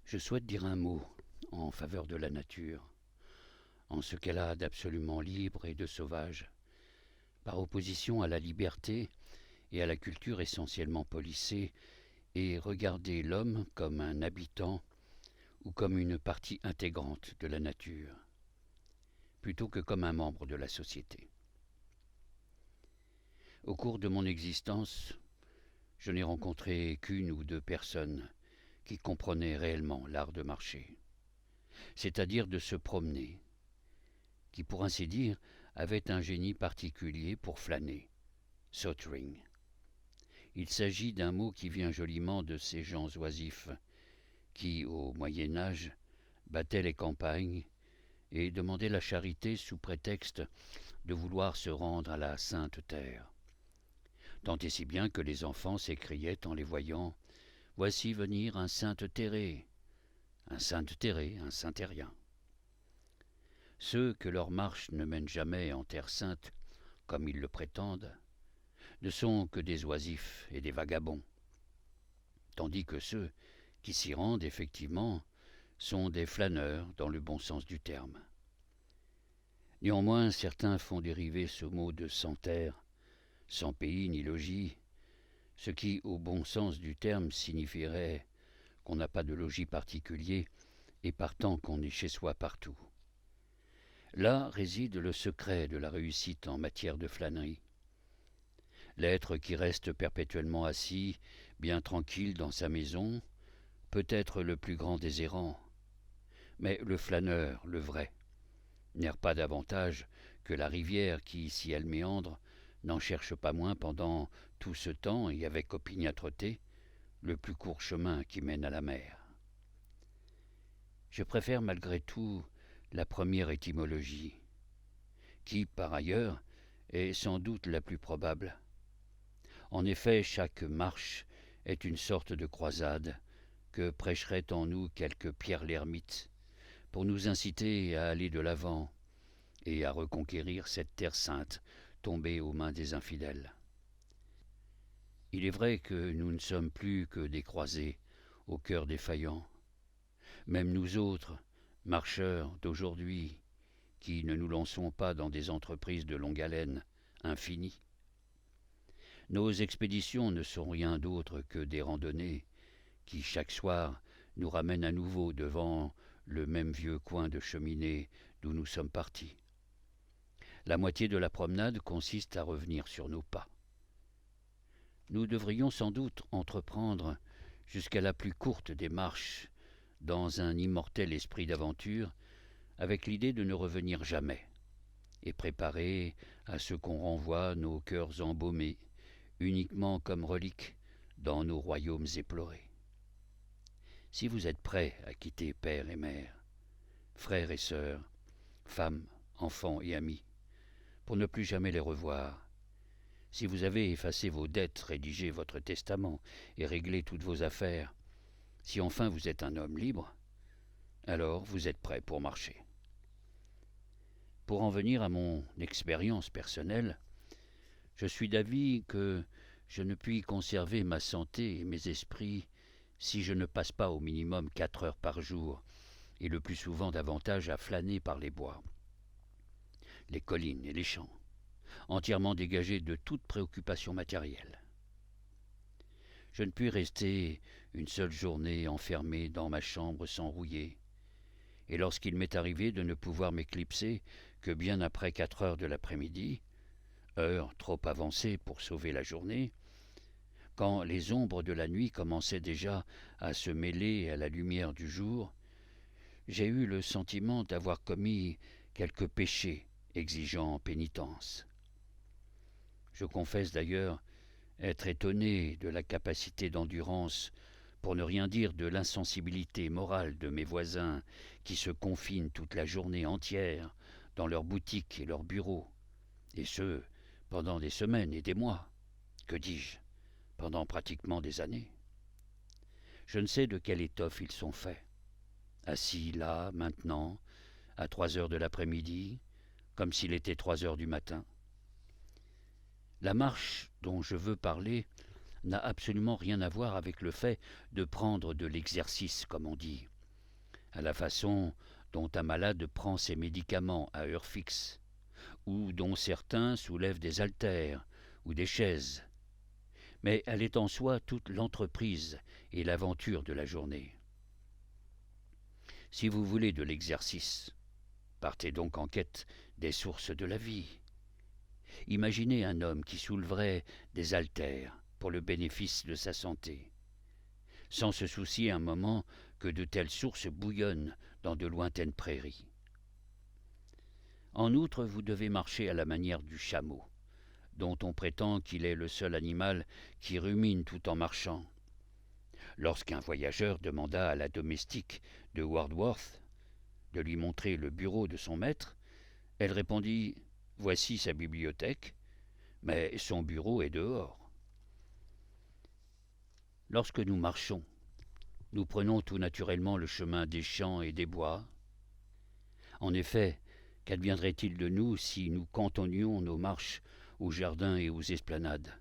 Je souhaite dire un mot en faveur de la nature, en ce qu'elle a d'absolument libre et de sauvage, par opposition à la liberté et à la culture essentiellement policée, et regarder l'homme comme un habitant ou comme une partie intégrante de la nature, plutôt que comme un membre de la société. Au cours de mon existence, je n'ai rencontré qu'une ou deux personnes qui comprenaient réellement l'art de marcher, c'est-à-dire de se promener, qui pour ainsi dire avaient un génie particulier pour flâner, sauntering. Il s'agit d'un mot qui vient joliment de ces gens oisifs qui, au Moyen Âge, battaient les campagnes et demandaient la charité sous prétexte de vouloir se rendre à la Sainte Terre. Tant et si bien que les enfants s'écriaient en les voyant « Voici venir un Sainte-Thérée, un Sainte-Thérée, un Saint-Thérien ». Ceux que leur marche ne mène jamais en terre sainte, comme ils le prétendent, ne sont que des oisifs et des vagabonds, tandis que ceux qui s'y rendent effectivement sont des flâneurs dans le bon sens du terme. Néanmoins, certains font dériver ce mot de sans terre, sans pays ni logis, ce qui, au bon sens du terme, signifierait qu'on n'a pas de logis particulier et partant qu'on est chez soi partout. Là réside le secret de la réussite en matière de flânerie. L'être qui reste perpétuellement assis, bien tranquille dans sa maison, peut être le plus grand des errants, mais le flâneur, le vrai, n'erre pas davantage que la rivière qui, si elle méandre, n'en cherche pas moins pendant tout ce temps et avec opiniâtreté le plus court chemin qui mène à la mer. Je préfère malgré tout la première étymologie, qui, par ailleurs, est sans doute la plus probable. En effet, chaque marche est une sorte de croisade que prêcherait en nous quelque Pierre l'ermite, pour nous inciter à aller de l'avant et à reconquérir cette terre sainte tombée aux mains des infidèles. Il est vrai que nous ne sommes plus que des croisés au cœur défaillant, même nous autres, marcheurs d'aujourd'hui, qui ne nous lançons pas dans des entreprises de longue haleine, infinies. Nos expéditions ne sont rien d'autre que des randonnées qui, chaque soir, nous ramènent à nouveau devant le même vieux coin de cheminée d'où nous sommes partis. La moitié de la promenade consiste à revenir sur nos pas. Nous devrions sans doute entreprendre jusqu'à la plus courte des marches dans un immortel esprit d'aventure, avec l'idée de ne revenir jamais, et préparer à ce qu'on renvoie nos cœurs embaumés, uniquement comme reliques dans nos royaumes éplorés. Si vous êtes prêts à quitter père et mère, frères et sœurs, femmes, enfants et amis, pour ne plus jamais les revoir, si vous avez effacé vos dettes, rédigé votre testament et réglé toutes vos affaires, si enfin vous êtes un homme libre, alors vous êtes prêt pour marcher. Pour en venir à mon expérience personnelle, je suis d'avis que je ne puis conserver ma santé et mes esprits si je ne passe pas au minimum 4 heures par jour, et le plus souvent davantage à flâner par les bois, les collines et les champs, entièrement dégagés de toute préoccupation matérielle. Je ne puis rester une seule journée enfermé dans ma chambre sans rouiller, et lorsqu'il m'est arrivé de ne pouvoir m'éclipser que bien après 4 heures de l'après-midi, heure trop avancée pour sauver la journée, quand les ombres de la nuit commençaient déjà à se mêler à la lumière du jour, j'ai eu le sentiment d'avoir commis quelque péché exigeant pénitence. Je confesse d'ailleurs être étonné de la capacité d'endurance, pour ne rien dire de l'insensibilité morale de mes voisins qui se confinent toute la journée entière dans leurs boutiques et leurs bureaux, et ce, pendant des semaines et des mois, que dis-je, pendant pratiquement des années. Je ne sais de quelle étoffe ils sont faits, assis là, maintenant, à 3 heures de l'après-midi, comme s'il était 3 heures du matin. La marche dont je veux parler n'a absolument rien à voir avec le fait de prendre de l'exercice, comme on dit, à la façon dont un malade prend ses médicaments à heure fixe, ou dont certains soulèvent des haltères ou des chaises. Mais elle est en soi toute l'entreprise et l'aventure de la journée. Si vous voulez de l'exercice, partez donc en quête des sources de la vie. Imaginez un homme qui souleverait des haltères pour le bénéfice de sa santé, sans se soucier un moment que de telles sources bouillonnent dans de lointaines prairies. En outre, vous devez marcher à la manière du chameau, dont on prétend qu'il est le seul animal qui rumine tout en marchant. Lorsqu'un voyageur demanda à la domestique de Wordsworth de lui montrer le bureau de son maître, elle répondit « Voici sa bibliothèque, mais son bureau est dehors. » Lorsque nous marchons, nous prenons tout naturellement le chemin des champs et des bois. En effet, qu'adviendrait-il de nous si nous cantonnions nos marches aux jardins et aux esplanades?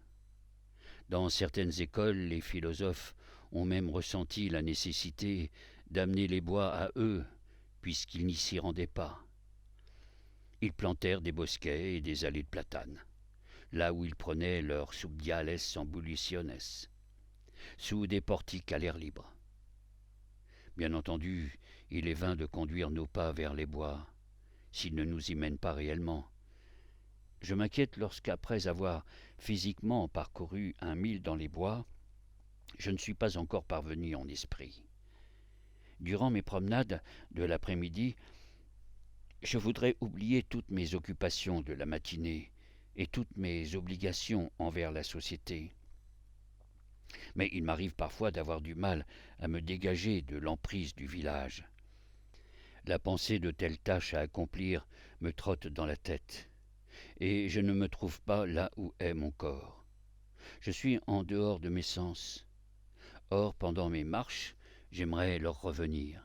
Dans certaines écoles, les philosophes ont même ressenti la nécessité d'amener les bois à eux, puisqu'ils n'y s'y rendaient pas. Ils plantèrent des bosquets et des allées de platanes, là où ils prenaient leurs subdiales ambulationes, sous des portiques à l'air libre. Bien entendu, il est vain de conduire nos pas vers les bois, s'ils ne nous y mènent pas réellement. Je m'inquiète lorsqu'après avoir physiquement parcouru 1 mille dans les bois, je ne suis pas encore parvenu en esprit. Durant mes promenades de l'après-midi, je voudrais oublier toutes mes occupations de la matinée et toutes mes obligations envers la société. Mais il m'arrive parfois d'avoir du mal à me dégager de l'emprise du village. La pensée de telles tâches à accomplir me trotte dans la tête, et je ne me trouve pas là où est mon corps. Je suis en dehors de mes sens. Or, pendant mes marches, j'aimerais leur revenir.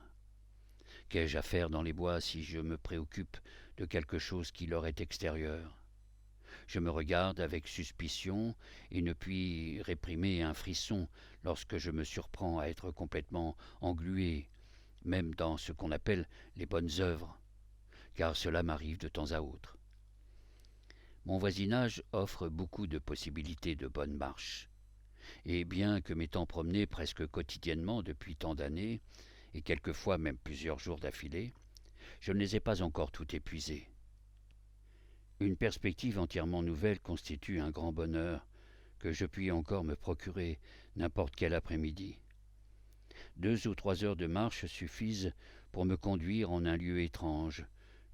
Qu'ai-je à faire dans les bois si je me préoccupe de quelque chose qui leur est extérieur? Je me regarde avec suspicion et ne puis réprimer un frisson lorsque je me surprends à être complètement englué, même dans ce qu'on appelle les bonnes œuvres, car cela m'arrive de temps à autre. Mon voisinage offre beaucoup de possibilités de bonne marche, et bien que m'étant promené presque quotidiennement depuis tant d'années, et quelquefois même plusieurs jours d'affilée, je ne les ai pas encore tout épuisés. Une perspective entièrement nouvelle constitue un grand bonheur que je puis encore me procurer n'importe quel après-midi. 2 ou 3 heures de marche suffisent pour me conduire en un lieu étrange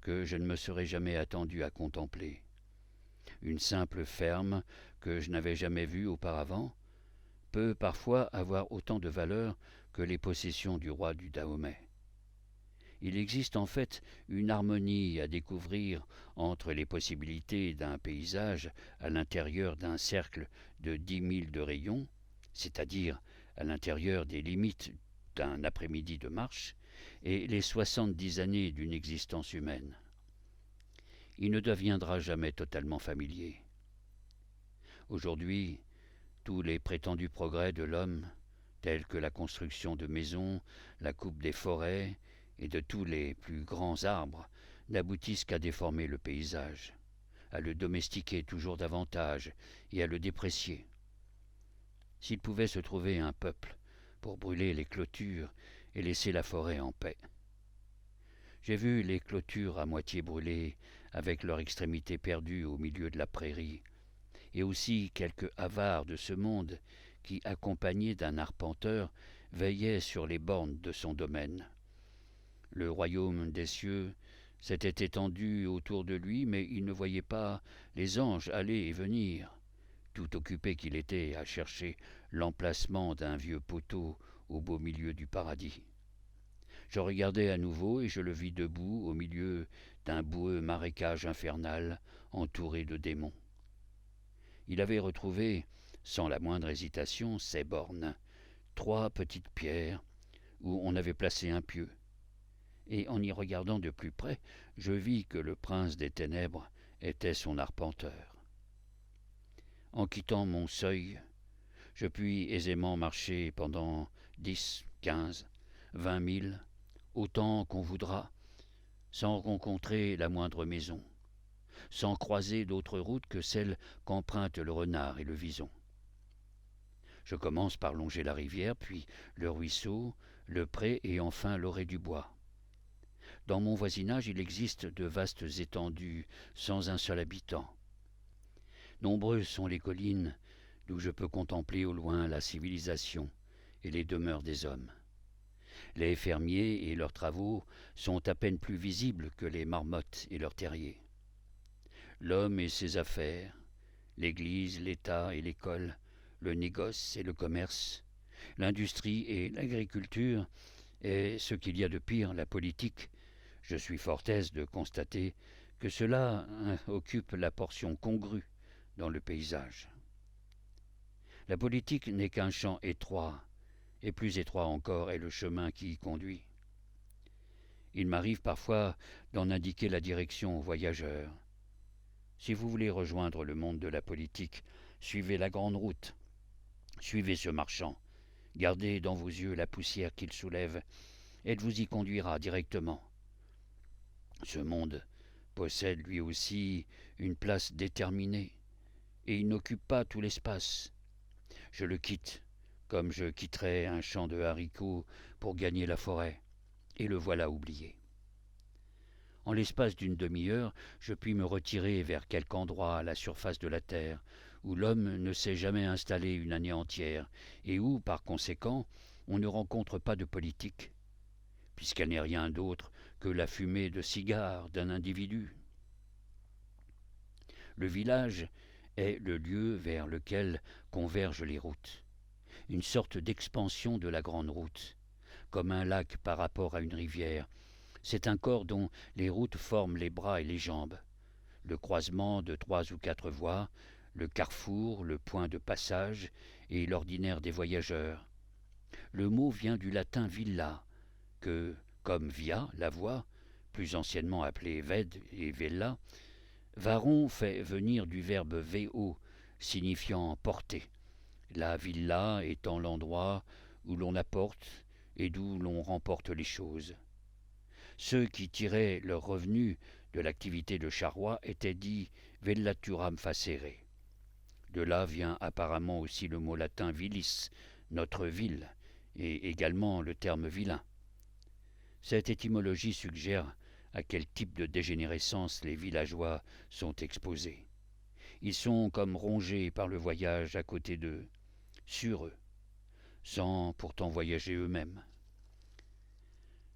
que je ne me serais jamais attendu à contempler. Une simple ferme que je n'avais jamais vue auparavant peut parfois avoir autant de valeur que les possessions du roi du Dahomey. Il existe en fait une harmonie à découvrir entre les possibilités d'un paysage à l'intérieur d'un cercle de 10 milles de rayon, c'est-à-dire à l'intérieur des limites d'un après-midi de marche, et les 70 années d'une existence humaine. Il ne deviendra jamais totalement familier. Aujourd'hui, tous les prétendus progrès de l'homme, tels que la construction de maisons, la coupe des forêts et de tous les plus grands arbres, n'aboutissent qu'à déformer le paysage, à le domestiquer toujours davantage et à le déprécier. S'il pouvait se trouver un peuple pour brûler les clôtures et laisser la forêt en paix. J'ai vu les clôtures à moitié brûlées, avec leur extrémité perdue au milieu de la prairie, et aussi quelques avares de ce monde qui, accompagnés d'un arpenteur, veillaient sur les bornes de son domaine. Le royaume des cieux s'était étendu autour de lui, mais il ne voyait pas les anges aller et venir, tout occupé qu'il était à chercher l'emplacement d'un vieux poteau au beau milieu du paradis. Je regardai à nouveau et je le vis debout au milieu d'un boueux marécage infernal entouré de démons. Il avait retrouvé, sans la moindre hésitation, ses bornes, 3 petites pierres où on avait placé un pieu. Et en y regardant de plus près, je vis que le prince des ténèbres était son arpenteur. En quittant mon seuil, je puis aisément marcher pendant 10, 15, 20 milles autant qu'on voudra, sans rencontrer la moindre maison, sans croiser d'autre route que celle qu'empruntent le renard et le vison. Je commence par longer la rivière, puis le ruisseau, le pré et enfin l'orée du bois. Dans mon voisinage, il existe de vastes étendues sans un seul habitant. Nombreuses sont les collines d'où je peux contempler au loin la civilisation et les demeures des hommes. Les fermiers et leurs travaux sont à peine plus visibles que les marmottes et leurs terriers. L'homme et ses affaires, l'Église, l'État et l'école, le négoce et le commerce, l'industrie et l'agriculture, et ce qu'il y a de pire, la politique, je suis fort aise de constater que cela occupe la portion congrue dans le paysage. La politique n'est qu'un champ étroit, et plus étroit encore est le chemin qui y conduit. Il m'arrive parfois d'en indiquer la direction aux voyageurs. Si vous voulez rejoindre le monde de la politique, suivez la grande route, suivez ce marchand, gardez dans vos yeux la poussière qu'il soulève, elle vous y conduira directement. Ce monde possède lui aussi une place déterminée, et il n'occupe pas tout l'espace. Je le quitte, comme je quitterais un champ de haricots pour gagner la forêt, et le voilà oublié. En l'espace d'une demi-heure, je puis me retirer vers quelque endroit à la surface de la terre, où l'homme ne s'est jamais installé une année entière, et où, par conséquent, on ne rencontre pas de politique, puisqu'elle n'est rien d'autre que la fumée de cigare d'un individu. Le village est le lieu vers lequel convergent les routes, une sorte d'expansion de la grande route, comme un lac par rapport à une rivière. C'est un corps dont les routes forment les bras et les jambes, le croisement de 3 ou 4 voies, le carrefour, le point de passage et l'ordinaire des voyageurs. Le mot vient du latin villa, que, comme via, la voie, plus anciennement appelée ved et vella, Varron fait venir du verbe vo, signifiant porter, la villa étant l'endroit où l'on apporte et d'où l'on remporte les choses. Ceux qui tiraient leur revenu de l'activité de charroi étaient dits vellaturam facere. De là vient apparemment aussi le mot latin vilis, notre ville, et également le terme vilain. Cette étymologie suggère à quel type de dégénérescence les villageois sont exposés. Ils sont comme rongés par le voyage à côté d'eux, sur eux, sans pourtant voyager eux-mêmes.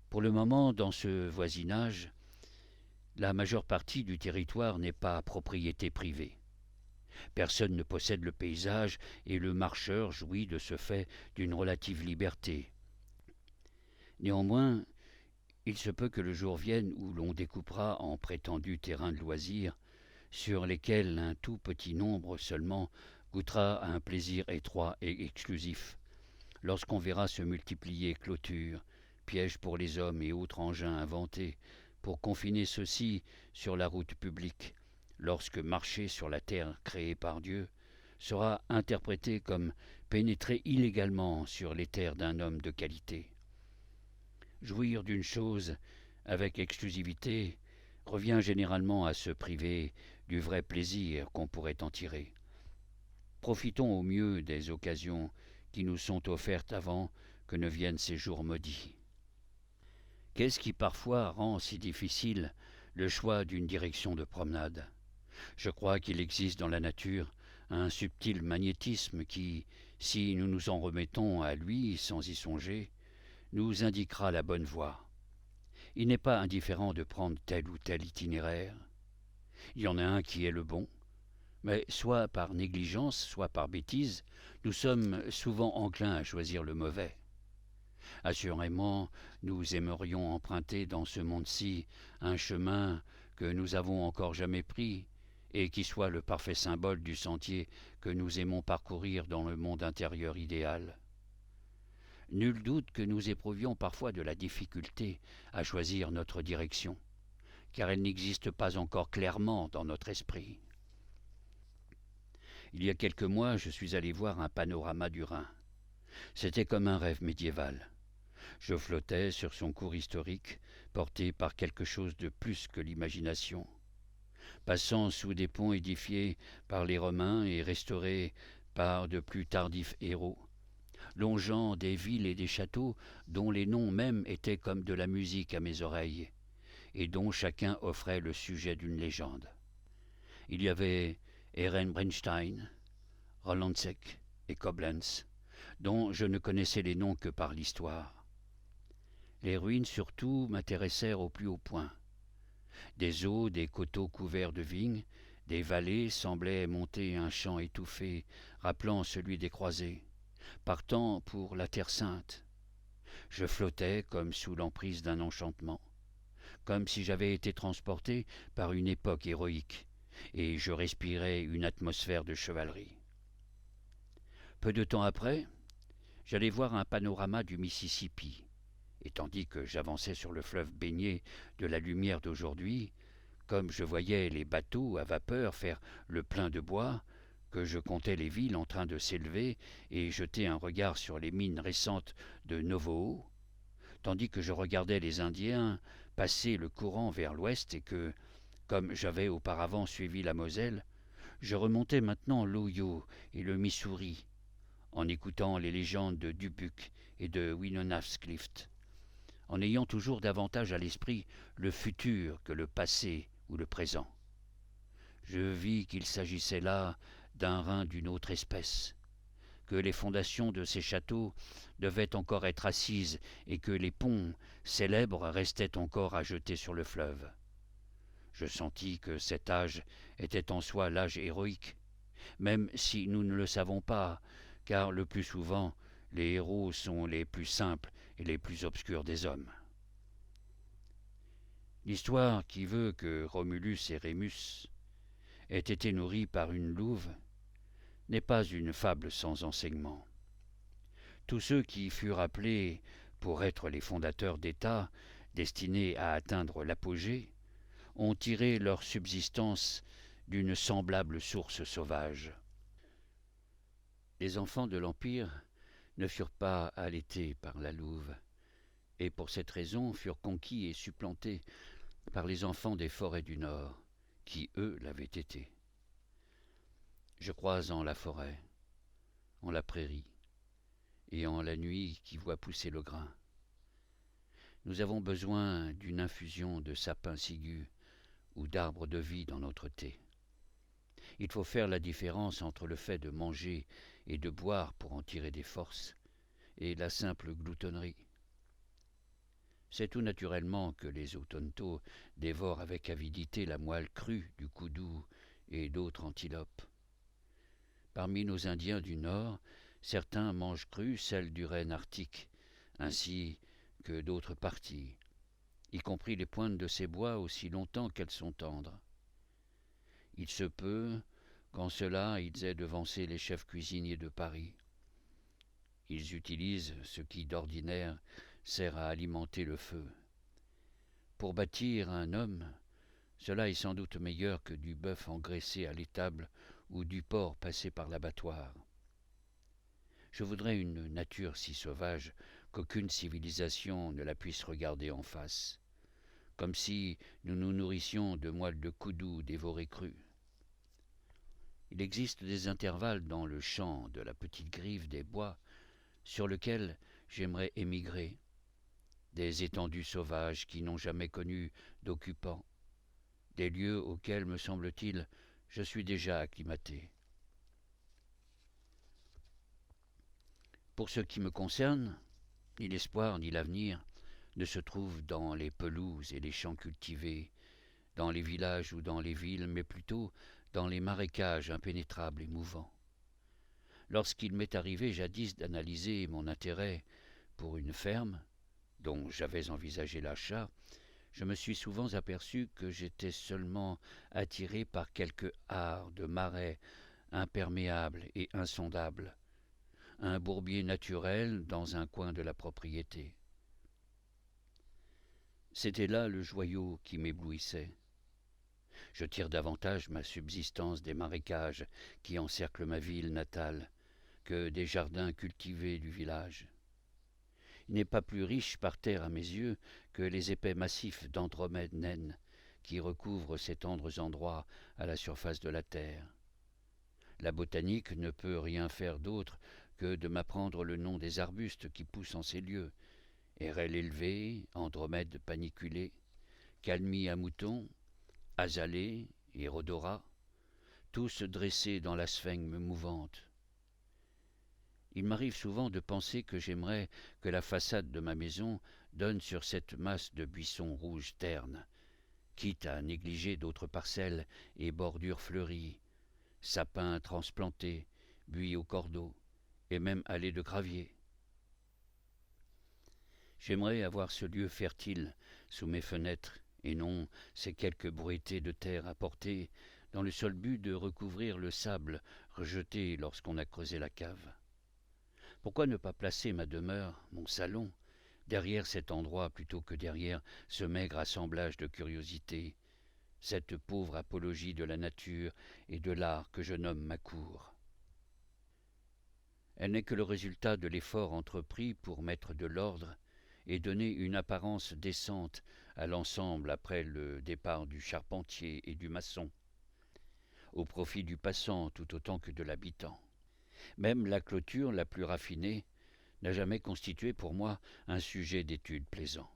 Pour le moment, dans ce voisinage, la majeure partie du territoire n'est pas propriété privée. Personne ne possède le paysage et le marcheur jouit de ce fait d'une relative liberté. Néanmoins, il se peut que le jour vienne où l'on découpera en prétendus terrains de loisirs, sur lesquels un tout petit nombre seulement goûtera à un plaisir étroit et exclusif, lorsqu'on verra se multiplier clôtures, pièges pour les hommes et autres engins inventés pour confiner ceux-ci sur la route publique, lorsque marcher sur la terre créée par Dieu sera interprété comme pénétrer illégalement sur les terres d'un homme de qualité. Jouir d'une chose avec exclusivité revient généralement à se priver du vrai plaisir qu'on pourrait en tirer. Profitons au mieux des occasions qui nous sont offertes avant que ne viennent ces jours maudits. Qu'est-ce qui parfois rend si difficile le choix d'une direction de promenade ? Je crois qu'il existe dans la nature un subtil magnétisme qui, si nous nous en remettons à lui sans y songer, nous indiquera la bonne voie. Il n'est pas indifférent de prendre tel ou tel itinéraire. Il y en a un qui est le bon, mais soit par négligence, soit par bêtise, nous sommes souvent enclins à choisir le mauvais. Assurément, nous aimerions emprunter dans ce monde-ci un chemin que nous avons encore jamais pris, et qui soit le parfait symbole du sentier que nous aimons parcourir dans le monde intérieur idéal. Nul doute que nous éprouvions parfois de la difficulté à choisir notre direction, car elle n'existe pas encore clairement dans notre esprit. Il y a quelques mois, je suis allé voir un panorama du Rhin. C'était comme un rêve médiéval. Je flottais sur son cours historique, porté par quelque chose de plus que l'imagination. Passant sous des ponts édifiés par les Romains et restaurés par de plus tardifs héros, longeant des villes et des châteaux dont les noms mêmes étaient comme de la musique à mes oreilles, et dont chacun offrait le sujet d'une légende. Il y avait Ehrenbreitstein, Rolandseck et Koblenz, dont je ne connaissais les noms que par l'histoire. Les ruines surtout m'intéressèrent au plus haut point. Des eaux, des coteaux couverts de vignes, des vallées semblaient monter un chant étouffé, rappelant celui des croisés, partant pour la Terre sainte. Je flottais comme sous l'emprise d'un enchantement, comme si j'avais été transporté par une époque héroïque, et je respirais une atmosphère de chevalerie. Peu de temps après, j'allais voir un panorama du Mississippi, et tandis que j'avançais sur le fleuve baigné de la lumière d'aujourd'hui, comme je voyais les bateaux à vapeur faire le plein de bois, que je comptais les villes en train de s'élever et jeter un regard sur les mines récentes de Novoho, tandis que je regardais les Indiens passer le courant vers l'ouest et que, comme j'avais auparavant suivi la Moselle, je remontais maintenant l'Ohio et le Missouri, en écoutant les légendes de Dubuque et de Winnenah's-Clift, en ayant toujours davantage à l'esprit le futur que le passé ou le présent. Je vis qu'il s'agissait là d'un Rhin d'une autre espèce, que les fondations de ces châteaux devaient encore être assises et que les ponts célèbres restaient encore à jeter sur le fleuve. Je sentis que cet âge était en soi l'âge héroïque, même si nous ne le savons pas, car le plus souvent les héros sont les plus simples et les plus obscurs des hommes. L'histoire qui veut que Romulus et Rémus aient été nourris par une louve n'est pas une fable sans enseignement. Tous ceux qui furent appelés pour être les fondateurs d'États destinés à atteindre l'apogée ont tiré leur subsistance d'une semblable source sauvage. Les enfants de l'Empire ne furent pas allaités par la louve, et pour cette raison furent conquis et supplantés par les enfants des forêts du Nord, qui, eux, l'avaient été. Je crois en la forêt, en la prairie, et en la nuit qui voit pousser le grain. Nous avons besoin d'une infusion de sapin ciguë ou d'arbres de vie dans notre thé. Il faut faire la différence entre le fait de manger et de boire pour en tirer des forces, et la simple gloutonnerie. C'est tout naturellement que les Otonto dévorent avec avidité la moelle crue du koudou et d'autres antilopes. Parmi nos Indiens du Nord, certains mangent crues celle du renne arctique, ainsi que d'autres parties, y compris les pointes de ces bois aussi longtemps qu'elles sont tendres. Il se peut qu'en cela ils aient devancé les chefs cuisiniers de Paris. Ils utilisent ce qui d'ordinaire sert à alimenter le feu. Pour bâtir un homme, cela est sans doute meilleur que du bœuf engraissé à l'étable ou du porc passé par l'abattoir. Je voudrais une nature si sauvage qu'aucune civilisation ne la puisse regarder en face, comme si nous nous nourrissions de moelle de koudou dévorée crue. Il existe des intervalles dans le champ de la petite grive des bois sur lequel j'aimerais émigrer, des étendues sauvages qui n'ont jamais connu d'occupants, des lieux auxquels, me semble-t-il, je suis déjà acclimaté. Pour ce qui me concerne, ni l'espoir ni l'avenir ne se trouvent dans les pelouses et les champs cultivés, dans les villages ou dans les villes, mais plutôt dans les marécages impénétrables et mouvants. Lorsqu'il m'est arrivé jadis d'analyser mon intérêt pour une ferme, dont j'avais envisagé l'achat, je me suis souvent aperçu que j'étais seulement attiré par quelque art de marais imperméable et insondable, un bourbier naturel dans un coin de la propriété. C'était là le joyau qui m'éblouissait. Je tire davantage ma subsistance des marécages qui encerclent ma ville natale que des jardins cultivés du village. n'est pas plus riche par terre à mes yeux que les épais massifs d'Andromède naine qui recouvrent ces tendres endroits à la surface de la terre. La botanique ne peut rien faire d'autre que de m'apprendre le nom des arbustes qui poussent en ces lieux: Érelle élevée, Andromède paniculée, Calmie à mouton, Azalée et Rhodora, tous dressés dans la sphène mouvante. Il m'arrive souvent de penser que j'aimerais que la façade de ma maison donne sur cette masse de buissons rouges ternes, quitte à négliger d'autres parcelles et bordures fleuries, sapins transplantés, buis au cordeau, et même allées de gravier. J'aimerais avoir ce lieu fertile sous mes fenêtres, et non ces quelques bruitées de terre apportées dans le seul but de recouvrir le sable rejeté lorsqu'on a creusé la cave. Pourquoi ne pas placer ma demeure, mon salon, derrière cet endroit plutôt que derrière ce maigre assemblage de curiosités, cette pauvre apologie de la nature et de l'art que je nomme ma cour? Elle n'est que le résultat de l'effort entrepris pour mettre de l'ordre et donner une apparence décente à l'ensemble après le départ du charpentier et du maçon, au profit du passant tout autant que de l'habitant. Même la clôture la plus raffinée n'a jamais constitué pour moi un sujet d'étude plaisant.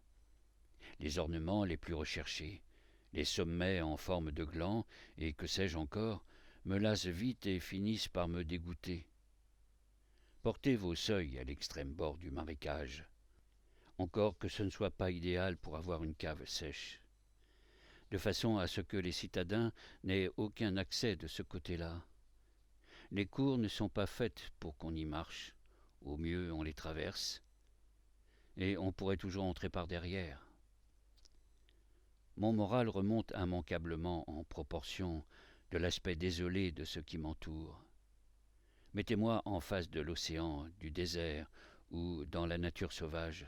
Les ornements les plus recherchés, les sommets en forme de gland et que sais-je encore, me lassent vite et finissent par me dégoûter. Portez vos seuils à l'extrême bord du marécage, encore que ce ne soit pas idéal pour avoir une cave sèche, de façon à ce que les citadins n'aient aucun accès de ce côté-là. Les cours ne sont pas faites pour qu'on y marche, au mieux on les traverse, et on pourrait toujours entrer par derrière. Mon moral remonte immanquablement en proportion de l'aspect désolé de ce qui m'entoure. Mettez-moi en face de l'océan, du désert ou dans la nature sauvage.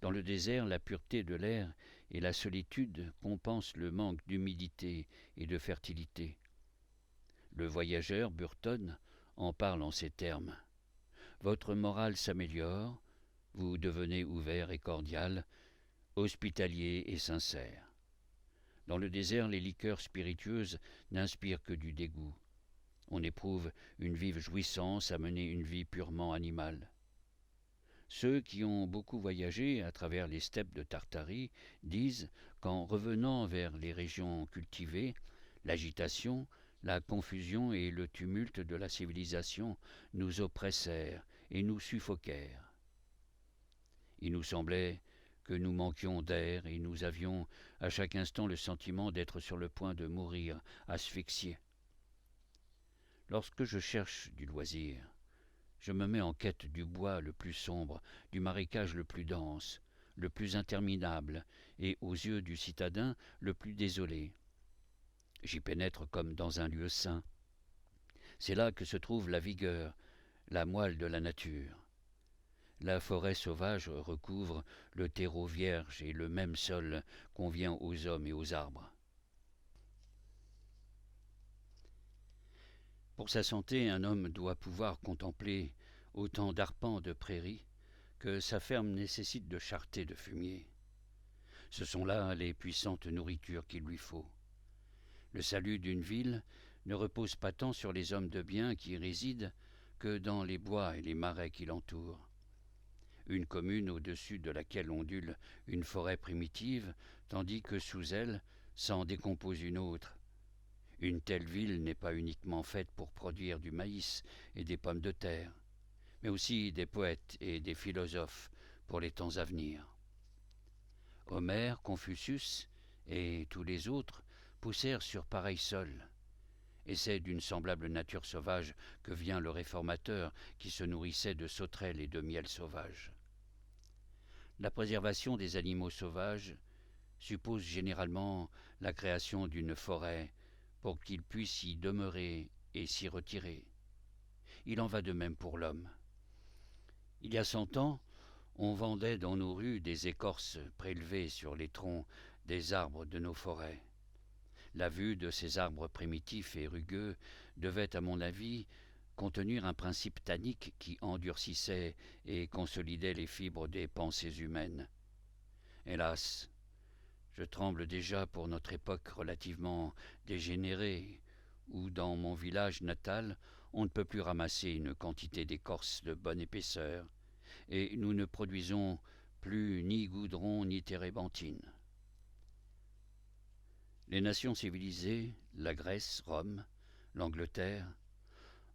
Dans le désert, la pureté de l'air et la solitude compensent le manque d'humidité et de fertilité. Le voyageur, Burton, en parle en ces termes. Votre morale s'améliore, vous devenez ouvert et cordial, hospitalier et sincère. Dans le désert, les liqueurs spiritueuses n'inspirent que du dégoût. On éprouve une vive jouissance à mener une vie purement animale. Ceux qui ont beaucoup voyagé à travers les steppes de Tartarie disent qu'en revenant vers les régions cultivées, l'agitation, la confusion et le tumulte de la civilisation nous oppressèrent et nous suffoquèrent. Il nous semblait que nous manquions d'air et nous avions à chaque instant le sentiment d'être sur le point de mourir asphyxiés. Lorsque je cherche du loisir, je me mets en quête du bois le plus sombre, du marécage le plus dense, le plus interminable, et aux yeux du citadin le plus désolé. J'y pénètre comme dans un lieu saint. C'est là que se trouve la vigueur, la moelle de la nature. La forêt sauvage recouvre le terreau vierge et le même sol convient aux hommes et aux arbres. Pour sa santé, un homme doit pouvoir contempler autant d'arpents de prairies que sa ferme nécessite de charretées de fumier. Ce sont là les puissantes nourritures qu'il lui faut. Le salut d'une ville ne repose pas tant sur les hommes de bien qui y résident que dans les bois et les marais qui l'entourent. Une commune au-dessus de laquelle ondule une forêt primitive, tandis que sous elle s'en décompose une autre. Une telle ville n'est pas uniquement faite pour produire du maïs et des pommes de terre, mais aussi des poètes et des philosophes pour les temps à venir. Homère, Confucius et tous les autres poussèrent sur pareil sol, et c'est d'une semblable nature sauvage que vient le réformateur qui se nourrissait de sauterelles et de miel sauvage. La préservation des animaux sauvages suppose généralement la création d'une forêt pour qu'ils puissent y demeurer et s'y retirer. Il en va de même pour l'homme. Il y a 100 ans, on vendait dans nos rues des écorces prélevées sur les troncs des arbres de nos forêts. La vue de ces arbres primitifs et rugueux devait, à mon avis, contenir un principe tannique qui endurcissait et consolidait les fibres des pensées humaines. Hélas, je tremble déjà pour notre époque relativement dégénérée, où dans mon village natal on ne peut plus ramasser une quantité d'écorce de bonne épaisseur, et nous ne produisons plus ni goudron ni térébenthine. Les nations civilisées, la Grèce, Rome, l'Angleterre,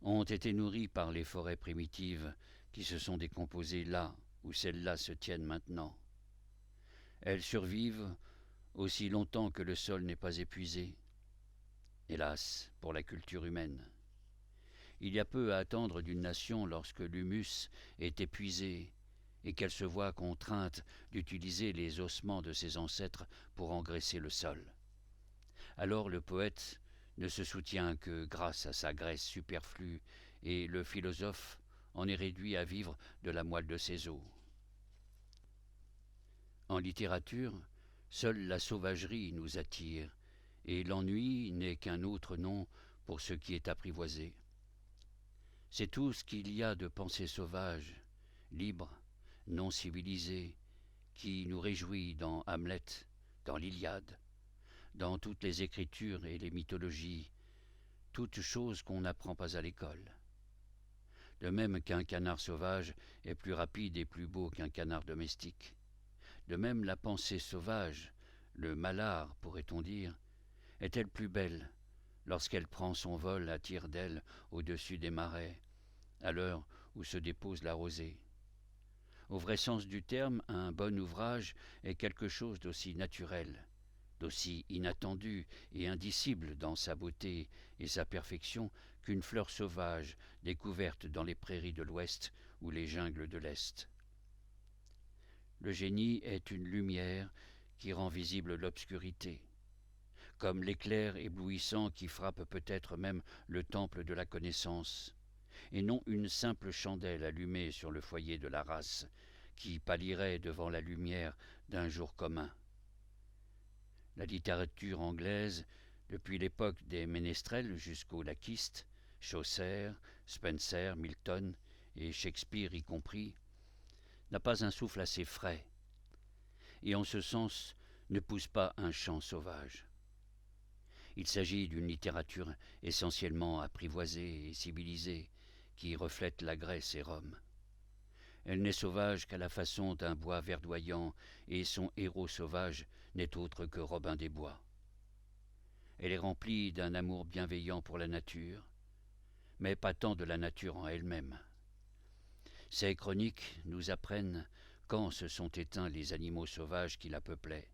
ont été nourries par les forêts primitives qui se sont décomposées là où celles-là se tiennent maintenant. Elles survivent aussi longtemps que le sol n'est pas épuisé. Hélas, pour la culture humaine. Il y a peu à attendre d'une nation lorsque l'humus est épuisé et qu'elle se voit contrainte d'utiliser les ossements de ses ancêtres pour engraisser le sol. Alors le poète ne se soutient que grâce à sa graisse superflue et le philosophe en est réduit à vivre de la moelle de ses os. En littérature, seule la sauvagerie nous attire, et l'ennui n'est qu'un autre nom pour ce qui est apprivoisé. C'est tout ce qu'il y a de pensée sauvage, libre, non civilisée, qui nous réjouit dans Hamlet, dans l'Iliade, dans toutes les écritures et les mythologies, toutes choses qu'on n'apprend pas à l'école. De même qu'un canard sauvage est plus rapide et plus beau qu'un canard domestique. De même la pensée sauvage, le malard pourrait-on dire, est-elle plus belle lorsqu'elle prend son vol à tire-d'aile au-dessus des marais, à l'heure où se dépose la rosée. Au vrai sens du terme, un bon ouvrage est quelque chose d'aussi naturel, d'aussi inattendu et indicible dans sa beauté et sa perfection qu'une fleur sauvage découverte dans les prairies de l'Ouest ou les jungles de l'Est. Le génie est une lumière qui rend visible l'obscurité, comme l'éclair éblouissant qui frappe peut-être même le temple de la connaissance, et non une simple chandelle allumée sur le foyer de la race, qui pâlirait devant la lumière d'un jour commun. La littérature anglaise, depuis l'époque des ménestrels jusqu'aux laquistes, Chaucer, Spencer, Milton et Shakespeare y compris, n'a pas un souffle assez frais, et en ce sens ne pousse pas un chant sauvage. Il s'agit d'une littérature essentiellement apprivoisée et civilisée, qui reflète la Grèce et Rome. Elle n'est sauvage qu'à la façon d'un bois verdoyant, et son héros sauvage n'est autre que Robin des Bois. Elle est remplie d'un amour bienveillant pour la nature, mais pas tant de la nature en elle-même. Ces chroniques nous apprennent quand se sont éteints les animaux sauvages qui la peuplaient,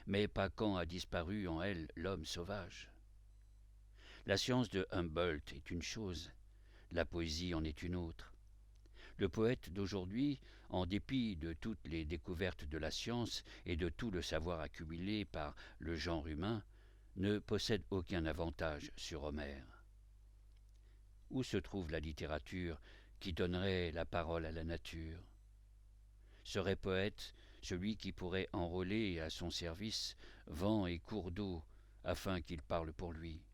mais pas quand a disparu en elle l'homme sauvage. La science de Humboldt est une chose, la poésie en est une autre. Le poète d'aujourd'hui, en dépit de toutes les découvertes de la science et de tout le savoir accumulé par le genre humain, ne possède aucun avantage sur Homère. Où se trouve la littérature qui donnerait la parole à la nature? Serait poète celui qui pourrait enrôler à son service vent et cours d'eau afin qu'ils parlent pour lui.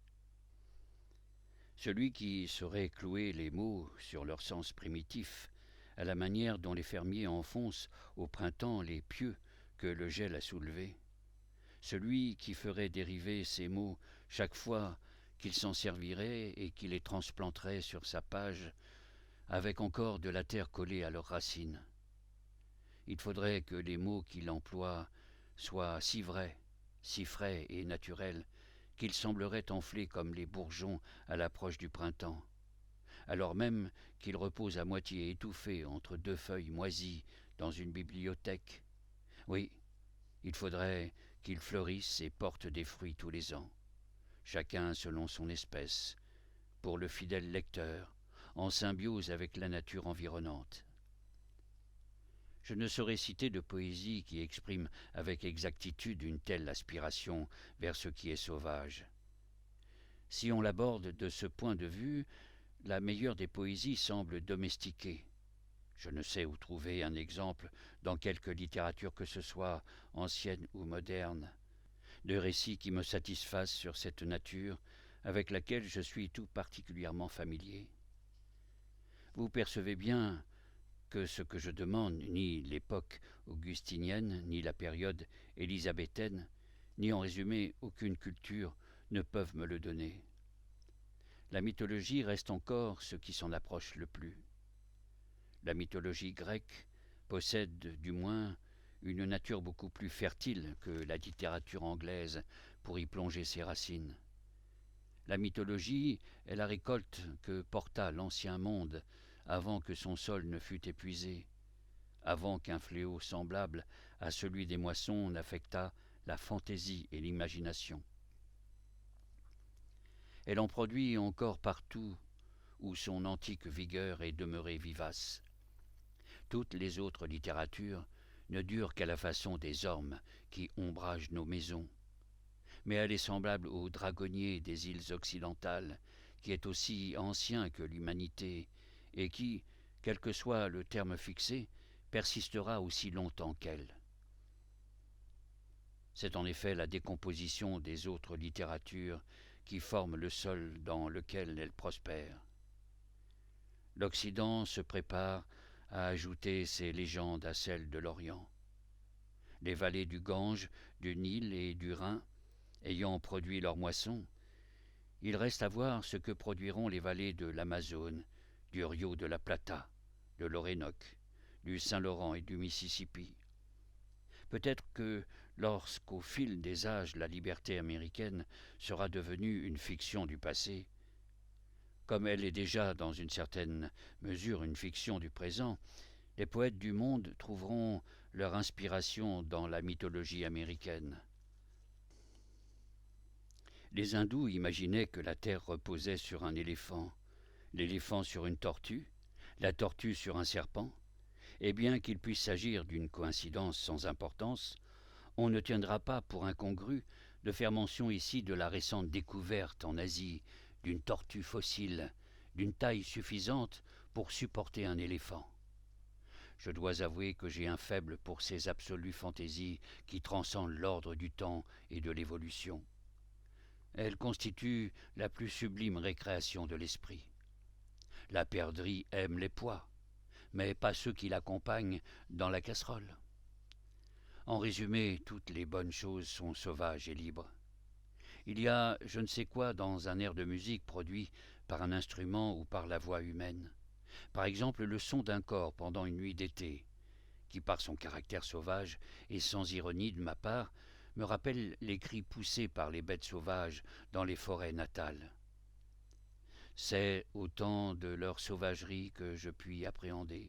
Celui qui saurait clouer les mots sur leur sens primitif, à la manière dont les fermiers enfoncent au printemps les pieux que le gel a soulevés. Celui qui ferait dériver ces mots chaque fois qu'il s'en servirait et qui les transplanterait sur sa page, avec encore de la terre collée à leurs racines. Il faudrait que les mots qu'il emploie soient si vrais, si frais et naturels, qu'ils sembleraient enflés comme les bourgeons à l'approche du printemps, alors même qu'ils reposent à moitié étouffés entre deux feuilles moisies dans une bibliothèque. Oui, il faudrait qu'ils fleurissent et portent des fruits tous les ans, chacun selon son espèce, pour le fidèle lecteur, en symbiose avec la nature environnante. Je ne saurais citer de poésie qui exprime avec exactitude une telle aspiration vers ce qui est sauvage. Si on l'aborde de ce point de vue, la meilleure des poésies semble domestiquée. Je ne sais où trouver un exemple dans quelque littérature que ce soit, ancienne ou moderne, de récits qui me satisfassent sur cette nature avec laquelle je suis tout particulièrement familier. Vous percevez bien que ce que je demande, ni l'époque augustinienne, ni la période élisabéthaine, ni en résumé aucune culture ne peuvent me le donner. La mythologie reste encore ce qui s'en approche le plus. La mythologie grecque possède du moins une nature beaucoup plus fertile que la littérature anglaise pour y plonger ses racines. La mythologie est la récolte que porta l'ancien monde avant que son sol ne fût épuisé, avant qu'un fléau semblable à celui des moissons n'affectât la fantaisie et l'imagination. Elle en produit encore partout où son antique vigueur est demeurée vivace. Toutes les autres littératures ne durent qu'à la façon des ormes qui ombragent nos maisons, mais elle est semblable au dragonnier des îles occidentales, qui est aussi ancien que l'humanité, et qui, quel que soit le terme fixé, persistera aussi longtemps qu'elle. C'est en effet la décomposition des autres littératures qui forme le sol dans lequel elle prospère. L'Occident se prépare à ajouter ses légendes à celles de l'Orient. Les vallées du Gange, du Nil et du Rhin ayant produit leur moisson, il reste à voir ce que produiront les vallées de l'Amazone, du Rio de la Plata, de l'Orénoque, du Saint-Laurent et du Mississippi. Peut-être que lorsqu'au fil des âges la liberté américaine sera devenue une fiction du passé, comme elle est déjà dans une certaine mesure une fiction du présent, les poètes du monde trouveront leur inspiration dans la mythologie américaine. Les hindous imaginaient que la terre reposait sur un éléphant, l'éléphant sur une tortue, la tortue sur un serpent, et bien qu'il puisse s'agir d'une coïncidence sans importance, on ne tiendra pas pour incongru de faire mention ici de la récente découverte en Asie d'une tortue fossile, d'une taille suffisante pour supporter un éléphant. Je dois avouer que j'ai un faible pour ces absolues fantaisies qui transcendent l'ordre du temps et de l'évolution. Elles constituent la plus sublime récréation de l'esprit. La perdrix aime les pois, mais pas ceux qui l'accompagnent dans la casserole. En résumé, toutes les bonnes choses sont sauvages et libres. Il y a je ne sais quoi dans un air de musique produit par un instrument ou par la voix humaine. Par exemple, le son d'un cor pendant une nuit d'été, qui par son caractère sauvage et sans ironie de ma part, me rappelle les cris poussés par les bêtes sauvages dans les forêts natales. C'est autant de leur sauvagerie que je puis appréhender.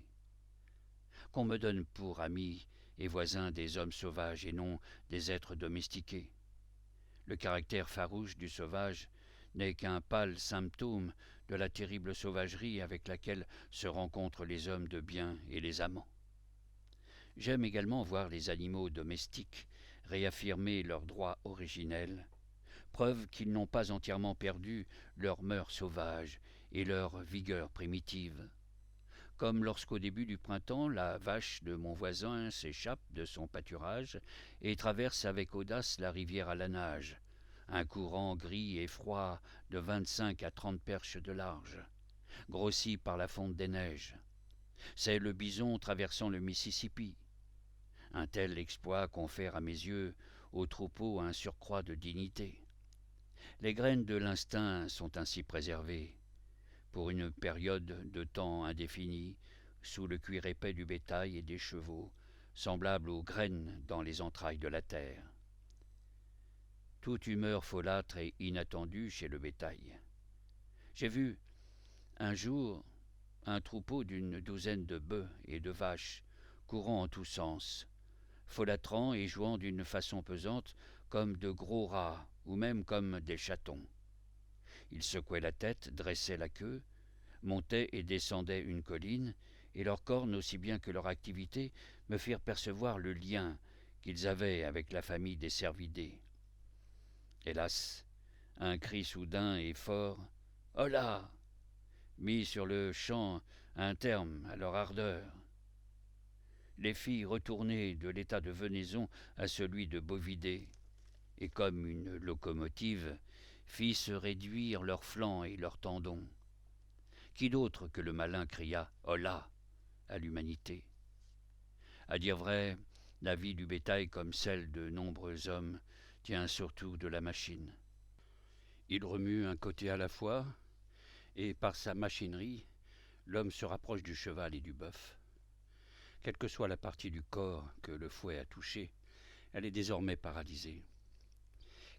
Qu'on me donne pour ami et voisin des hommes sauvages et non des êtres domestiqués. Le caractère farouche du sauvage n'est qu'un pâle symptôme de la terrible sauvagerie avec laquelle se rencontrent les hommes de bien et les amants. J'aime également voir les animaux domestiques réaffirmer leurs droits originels, preuve qu'ils n'ont pas entièrement perdu leurs mœurs sauvages et leur vigueur primitive. Comme lorsqu'au début du printemps, la vache de mon voisin s'échappe de son pâturage et traverse avec audace la rivière à la nage, un courant gris et froid de 25 à 30 perches de large, grossi par la fonte des neiges. C'est le bison traversant le Mississippi. Un tel exploit confère à mes yeux au troupeau un surcroît de dignité. Les graines de l'instinct sont ainsi préservées, pour une période de temps indéfinie, sous le cuir épais du bétail et des chevaux, semblable aux graines dans les entrailles de la terre. Toute humeur folâtre et inattendue chez le bétail. J'ai vu, un jour, un troupeau d'une douzaine de bœufs et de vaches, courant en tous sens, folâtrant et jouant d'une façon pesante comme de gros rats ou même comme des chatons. Ils secouaient la tête, dressaient la queue, montaient et descendaient une colline, et leurs cornes aussi bien que leur activité me firent percevoir le lien qu'ils avaient avec la famille des cervidés. Hélas, un cri soudain et fort « Holà !» mit sur le champ un terme à leur ardeur. Les fit retourner de l'état de venaison à celui de bovidé, et comme une locomotive, fit se réduire leurs flancs et leurs tendons. Qui d'autre que le malin cria « Holà !» à l'humanité. À dire vrai, la vie du bétail comme celle de nombreux hommes tient surtout de la machine. Il remue un côté à la fois, et par sa machinerie, l'homme se rapproche du cheval et du bœuf. Quelle que soit la partie du corps que le fouet a touchée, elle est désormais paralysée.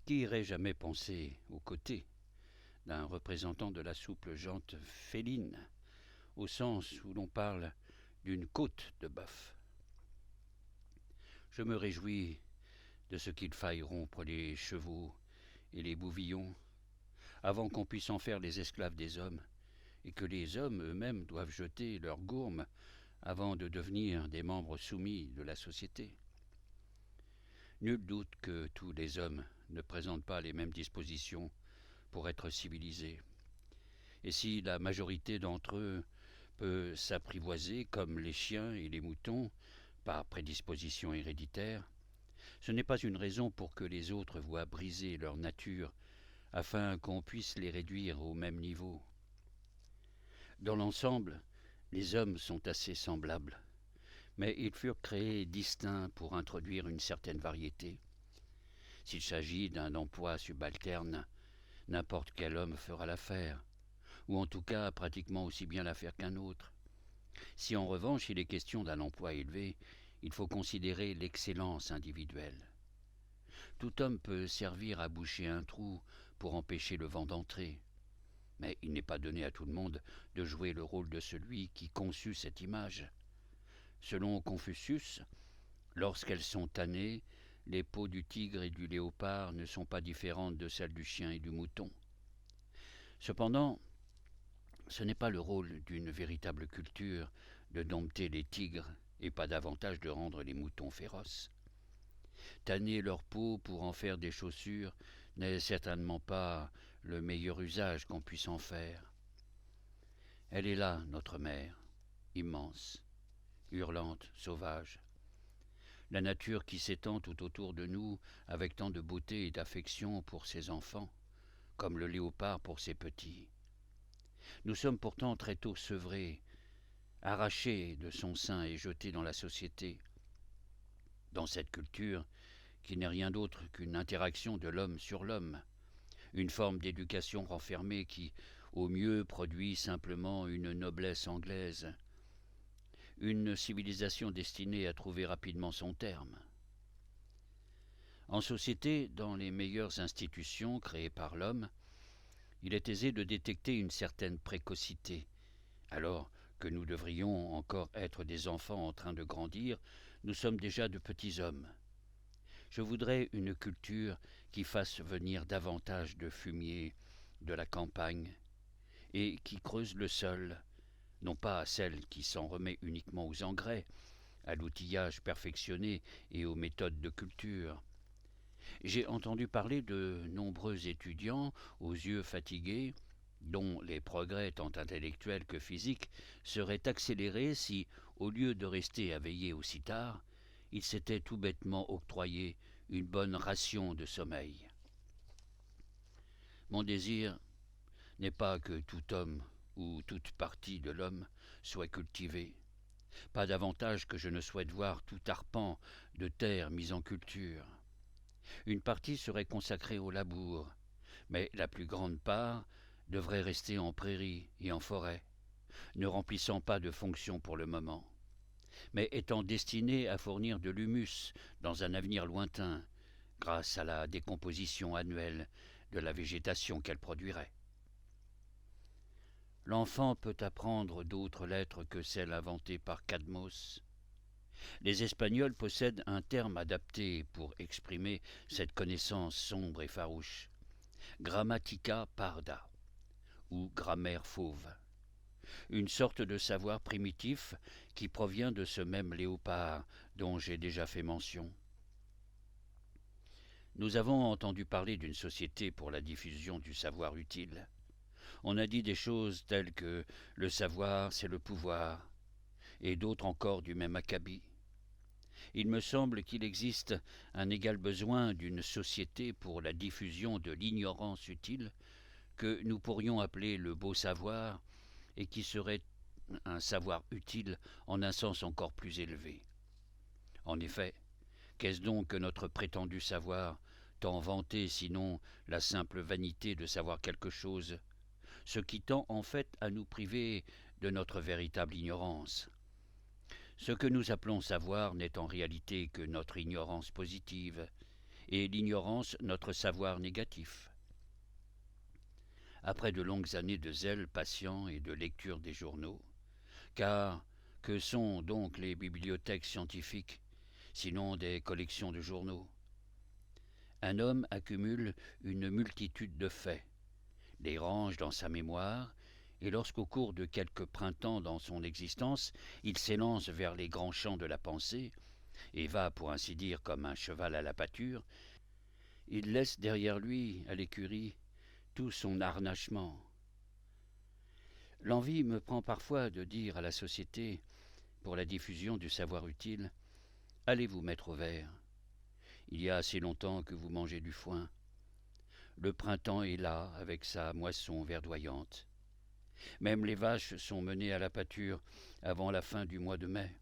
Qui irait jamais penser aux côtés d'un représentant de la souple jante féline, au sens où l'on parle d'une côte de bœuf? Je me réjouis de ce qu'il faille rompre les chevaux et les bouvillons, avant qu'on puisse en faire les esclaves des hommes, et que les hommes eux-mêmes doivent jeter leurs gourmes avant de devenir des membres soumis de la société. Nul doute que tous les hommes ne présentent pas les mêmes dispositions pour être civilisés. Et si la majorité d'entre eux peut s'apprivoiser comme les chiens et les moutons par prédisposition héréditaire, ce n'est pas une raison pour que les autres voient briser leur nature afin qu'on puisse les réduire au même niveau. Dans l'ensemble, les hommes sont assez semblables, mais ils furent créés distincts pour introduire une certaine variété. S'il s'agit d'un emploi subalterne, n'importe quel homme fera l'affaire, ou en tout cas pratiquement aussi bien l'affaire qu'un autre. Si en revanche il est question d'un emploi élevé, il faut considérer l'excellence individuelle. Tout homme peut servir à boucher un trou pour empêcher le vent d'entrer, mais il n'est pas donné à tout le monde de jouer le rôle de celui qui conçut cette image. Selon Confucius, lorsqu'elles sont tannées, les peaux du tigre et du léopard ne sont pas différentes de celles du chien et du mouton. Cependant, ce n'est pas le rôle d'une véritable culture de dompter les tigres et pas davantage de rendre les moutons féroces. Tanner leur peau pour en faire des chaussures n'est certainement pas le meilleur usage qu'on puisse en faire. Elle est là, notre mère, immense, hurlante, sauvage. La nature qui s'étend tout autour de nous avec tant de beauté et d'affection pour ses enfants, comme le léopard pour ses petits. Nous sommes pourtant très tôt sevrés, arrachés de son sein et jetés dans la société. Dans cette culture, qui n'est rien d'autre qu'une interaction de l'homme sur l'homme, une forme d'éducation renfermée qui, au mieux, produit simplement une noblesse anglaise, une civilisation destinée à trouver rapidement son terme. En société, dans les meilleures institutions créées par l'homme, il est aisé de détecter une certaine précocité. Alors que nous devrions encore être des enfants en train de grandir, nous sommes déjà de petits hommes. Je voudrais une culture qui fasse venir davantage de fumier de la campagne et qui creuse le sol, non pas celle qui s'en remet uniquement aux engrais, à l'outillage perfectionné et aux méthodes de culture. J'ai entendu parler de nombreux étudiants aux yeux fatigués, dont les progrès tant intellectuels que physiques seraient accélérés si, au lieu de rester à veiller aussi tard, ils s'étaient tout bêtement octroyé une bonne ration de sommeil. Mon désir n'est pas que tout homme ou toute partie de l'homme soit cultivé, pas davantage que je ne souhaite voir tout arpent de terre mis en culture. Une partie serait consacrée au labour, mais la plus grande part devrait rester en prairie et en forêt, ne remplissant pas de fonction pour le moment, mais étant destinée à fournir de l'humus dans un avenir lointain, grâce à la décomposition annuelle de la végétation qu'elle produirait. L'enfant peut apprendre d'autres lettres que celles inventées par Cadmos. Les Espagnols possèdent un terme adapté pour exprimer cette connaissance sombre et farouche, grammatica parda, ou grammaire fauve, une sorte de savoir primitif qui provient de ce même léopard dont j'ai déjà fait mention. Nous avons entendu parler d'une société pour la diffusion du savoir utile. On a dit des choses telles que le savoir, c'est le pouvoir, et d'autres encore du même acabit. Il me semble qu'il existe un égal besoin d'une société pour la diffusion de l'ignorance utile, que nous pourrions appeler le beau savoir, et qui serait un savoir utile en un sens encore plus élevé. En effet, qu'est-ce donc que notre prétendu savoir, tant vanté sinon la simple vanité de savoir quelque chose, ce qui tend en fait à nous priver de notre véritable ignorance. Ce que nous appelons savoir n'est en réalité que notre ignorance positive, et l'ignorance notre savoir négatif. Après de longues années de zèle patient et de lecture des journaux, car que sont donc les bibliothèques scientifiques, sinon des collections de journaux? Un homme accumule une multitude de faits, les range dans sa mémoire, et lorsqu'au cours de quelques printemps dans son existence, il s'élance vers les grands champs de la pensée, et va, pour ainsi dire, comme un cheval à la pâture, il laisse derrière lui, à l'écurie, tout son harnachement. L'envie me prend parfois de dire à la société, pour la diffusion du savoir utile, « Allez vous mettre au vert. Il y a assez longtemps que vous mangez du foin. Le printemps est là, avec sa moisson verdoyante. Même les vaches sont menées à la pâture avant la fin du mois de mai.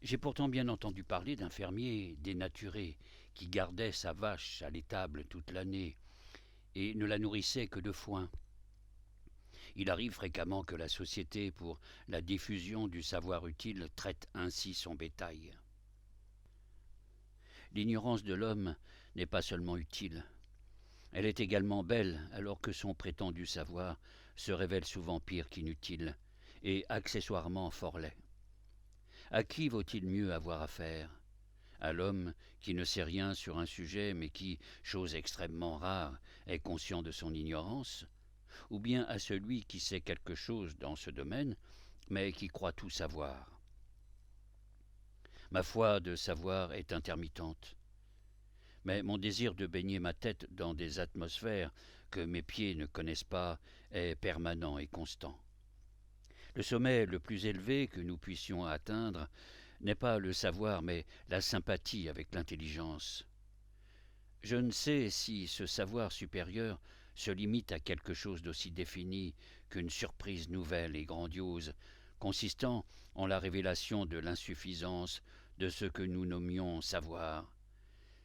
J'ai pourtant bien entendu parler d'un fermier dénaturé qui gardait sa vache à l'étable toute l'année et ne la nourrissait que de foin. Il arrive fréquemment que la société, pour la diffusion du savoir utile, traite ainsi son bétail. L'ignorance de l'homme n'est pas seulement utile, elle est également belle, alors que son prétendu savoir se révèle souvent pire qu'inutile, et accessoirement fort laid. À qui vaut-il mieux avoir affaire? À l'homme qui ne sait rien sur un sujet, mais qui, chose extrêmement rare, est conscient de son ignorance, ou bien à celui qui sait quelque chose dans ce domaine, mais qui croit tout savoir? Ma foi de savoir est intermittente, mais mon désir de baigner ma tête dans des atmosphères que mes pieds ne connaissent pas est permanent et constant. Le sommet le plus élevé que nous puissions atteindre n'est pas le savoir, mais la sympathie avec l'intelligence. Je ne sais si ce savoir supérieur se limite à quelque chose d'aussi défini qu'une surprise nouvelle et grandiose, consistant en la révélation de l'insuffisance de ce que nous nommions savoir,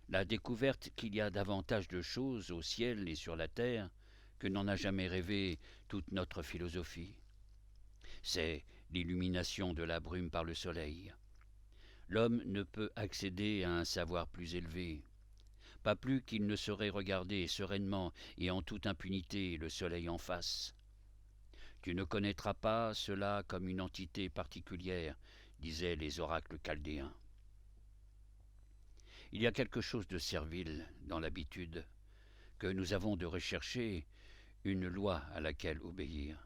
la découverte qu'il y a davantage de choses au ciel et sur la terre que n'en a jamais rêvé toute notre philosophie. C'est l'illumination de la brume par le soleil. L'homme ne peut accéder à un savoir plus élevé, pas plus qu'il ne saurait regarder sereinement et en toute impunité le soleil en face. Tu ne connaîtras pas cela comme une entité particulière, disaient les oracles chaldéens. Il y a quelque chose de servile dans l'habitude que nous avons de rechercher une loi à laquelle obéir.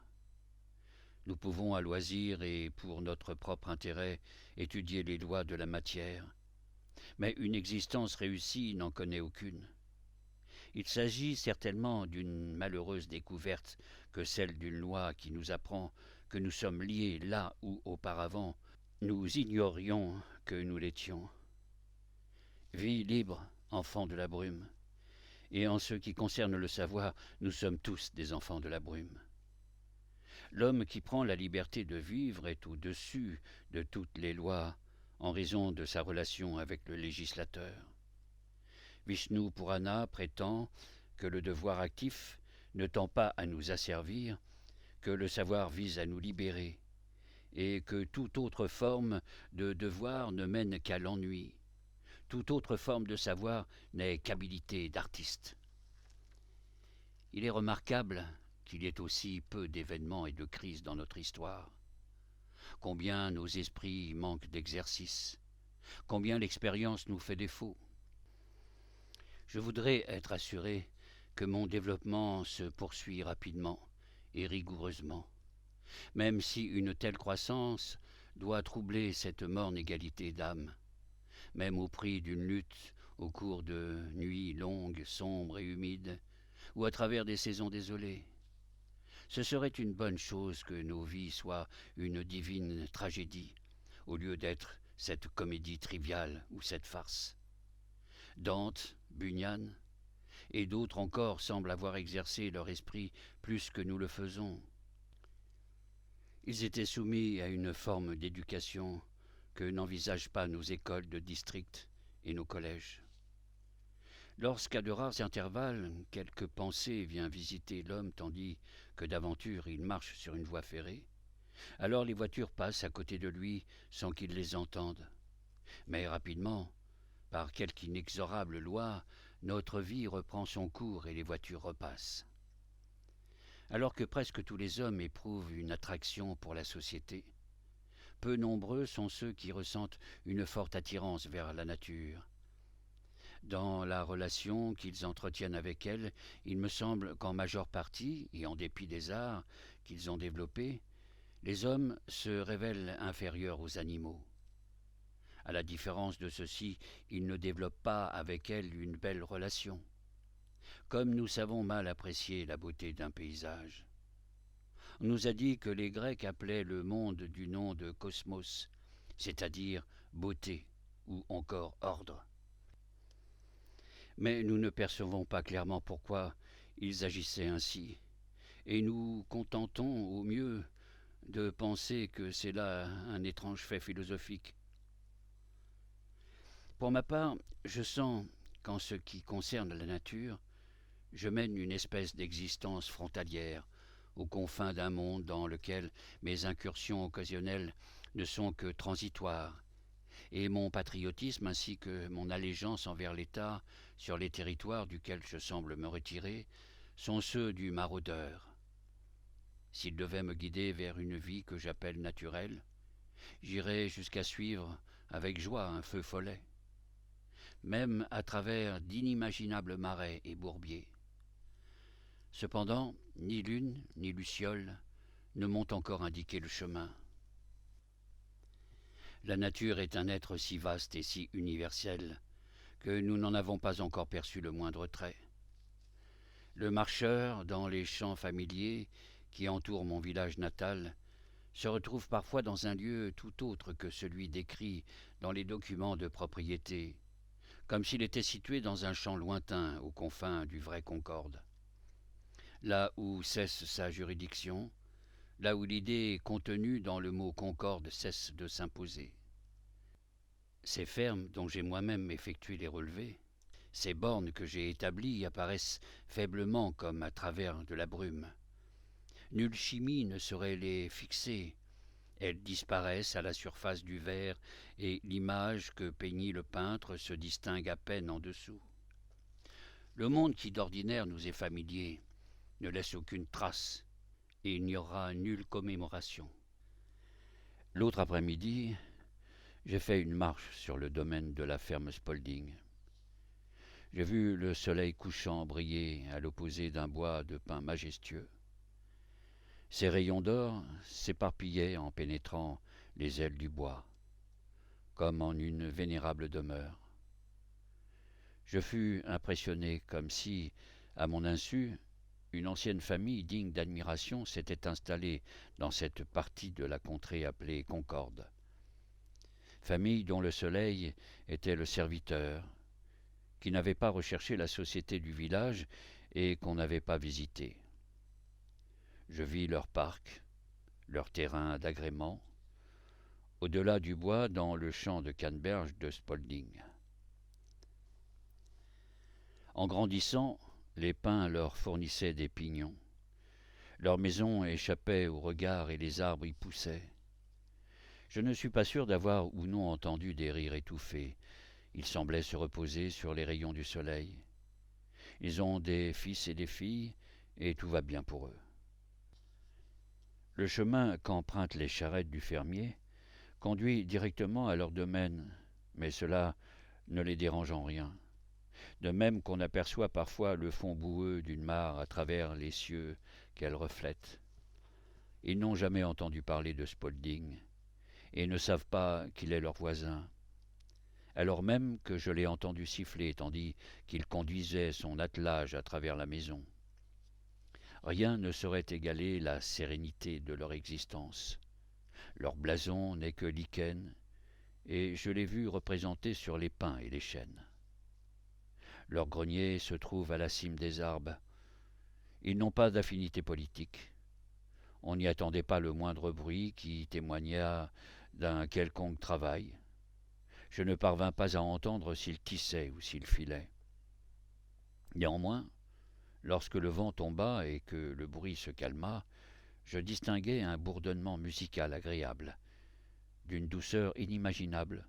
Nous pouvons à loisir et pour notre propre intérêt étudier les lois de la matière, mais une existence réussie n'en connaît aucune. Il s'agit certainement d'une malheureuse découverte que celle d'une loi qui nous apprend que nous sommes liés là où auparavant nous ignorions que nous l'étions. Vie libre, enfant de la brume, et en ce qui concerne le savoir, nous sommes tous des enfants de la brume. L'homme qui prend la liberté de vivre est au-dessus de toutes les lois en raison de sa relation avec le législateur. Vishnu Purana prétend que le devoir actif ne tend pas à nous asservir, que le savoir vise à nous libérer, et que toute autre forme de devoir ne mène qu'à l'ennui. Toute autre forme de savoir n'est qu'habilité d'artiste. Il est remarquable qu'il y ait aussi peu d'événements et de crises dans notre histoire. Combien nos esprits manquent d'exercice, combien l'expérience nous fait défaut. Je voudrais être assuré que mon développement se poursuit rapidement et rigoureusement, même si une telle croissance doit troubler cette morne égalité d'âme, même au prix d'une lutte au cours de nuits longues, sombres et humides, ou à travers des saisons désolées. Ce serait une bonne chose que nos vies soient une divine tragédie, au lieu d'être cette comédie triviale ou cette farce. Dante, Bunyan, et d'autres encore semblent avoir exercé leur esprit plus que nous le faisons. Ils étaient soumis à une forme d'éducation que n'envisagent pas nos écoles de district et nos collèges. Lorsqu'à de rares intervalles, quelque pensée vient visiter l'homme tandis que d'aventure il marche sur une voie ferrée, alors les voitures passent à côté de lui sans qu'il les entende. Mais rapidement, par quelque inexorable loi, notre vie reprend son cours et les voitures repassent. Alors que presque tous les hommes éprouvent une attraction pour la société, peu nombreux sont ceux qui ressentent une forte attirance vers la nature. Dans la relation qu'ils entretiennent avec elle, il me semble qu'en majeure partie, et en dépit des arts qu'ils ont développés, les hommes se révèlent inférieurs aux animaux. À la différence de ceux-ci, ils ne développent pas avec elle une belle relation. Comme nous savons mal apprécier la beauté d'un paysage. On nous a dit que les Grecs appelaient le monde du nom de cosmos, c'est-à-dire beauté ou encore ordre. Mais nous ne percevons pas clairement pourquoi ils agissaient ainsi, et nous contentons au mieux de penser que c'est là un étrange fait philosophique. Pour ma part, je sens qu'en ce qui concerne la nature, je mène une espèce d'existence frontalière, aux confins d'un monde dans lequel mes incursions occasionnelles ne sont que transitoires, et mon patriotisme ainsi que mon allégeance envers l'État sur les territoires duquel je semble me retirer sont ceux du maraudeur. S'il devait me guider vers une vie que j'appelle naturelle, j'irais jusqu'à suivre avec joie un feu follet, même à travers d'inimaginables marais et bourbiers. Cependant, ni lune ni luciole ne m'ont encore indiqué le chemin. La nature est un être si vaste et si universel que nous n'en avons pas encore perçu le moindre trait. Le marcheur, dans les champs familiers qui entourent mon village natal, se retrouve parfois dans un lieu tout autre que celui décrit dans les documents de propriété, comme s'il était situé dans un champ lointain aux confins du vrai Concorde. Là où cesse sa juridiction, là où l'idée contenue dans le mot Concorde cesse de s'imposer. Ces fermes dont j'ai moi-même effectué les relevés, ces bornes que j'ai établies apparaissent faiblement comme à travers de la brume. Nulle chimie ne saurait les fixer. Elles disparaissent à la surface du verre et l'image que peignit le peintre se distingue à peine en dessous. Le monde qui d'ordinaire nous est familier ne laisse aucune trace et il n'y aura nulle commémoration. L'autre après-midi, j'ai fait une marche sur le domaine de la ferme Spaulding. J'ai vu le soleil couchant briller à l'opposé d'un bois de pins majestueux. Ses rayons d'or s'éparpillaient en pénétrant les ailes du bois, comme en une vénérable demeure. Je fus impressionné comme si, à mon insu, une ancienne famille digne d'admiration s'était installée dans cette partie de la contrée appelée Concorde. Famille dont le soleil était le serviteur, qui n'avait pas recherché la société du village et qu'on n'avait pas visité. Je vis leur parc, leur terrain d'agrément, au-delà du bois dans le champ de canneberge de Spaulding. En grandissant, les pins leur fournissaient des pignons. Leur maison échappait au regard et les arbres y poussaient. Je ne suis pas sûr d'avoir ou non entendu des rires étouffés. Ils semblaient se reposer sur les rayons du soleil. Ils ont des fils et des filles, et tout va bien pour eux. Le chemin qu'empruntent les charrettes du fermier conduit directement à leur domaine, mais cela ne les dérange en rien. De même qu'on aperçoit parfois le fond boueux d'une mare à travers les cieux qu'elle reflète. Ils n'ont jamais entendu parler de Spaulding, et ne savent pas qu'il est leur voisin, alors même que je l'ai entendu siffler tandis qu'il conduisait son attelage à travers la maison. Rien ne saurait égaler la sérénité de leur existence. Leur blason n'est que lichen, et je l'ai vu représenté sur les pins et les chênes. Leur grenier se trouve à la cime des arbres. Ils n'ont pas d'affinité politique. On n'y attendait pas le moindre bruit qui témoignât d'un quelconque travail. Je ne parvins pas à entendre s'il tissait ou s'il filait. Néanmoins, lorsque le vent tomba et que le bruit se calma, je distinguai un bourdonnement musical agréable, d'une douceur inimaginable,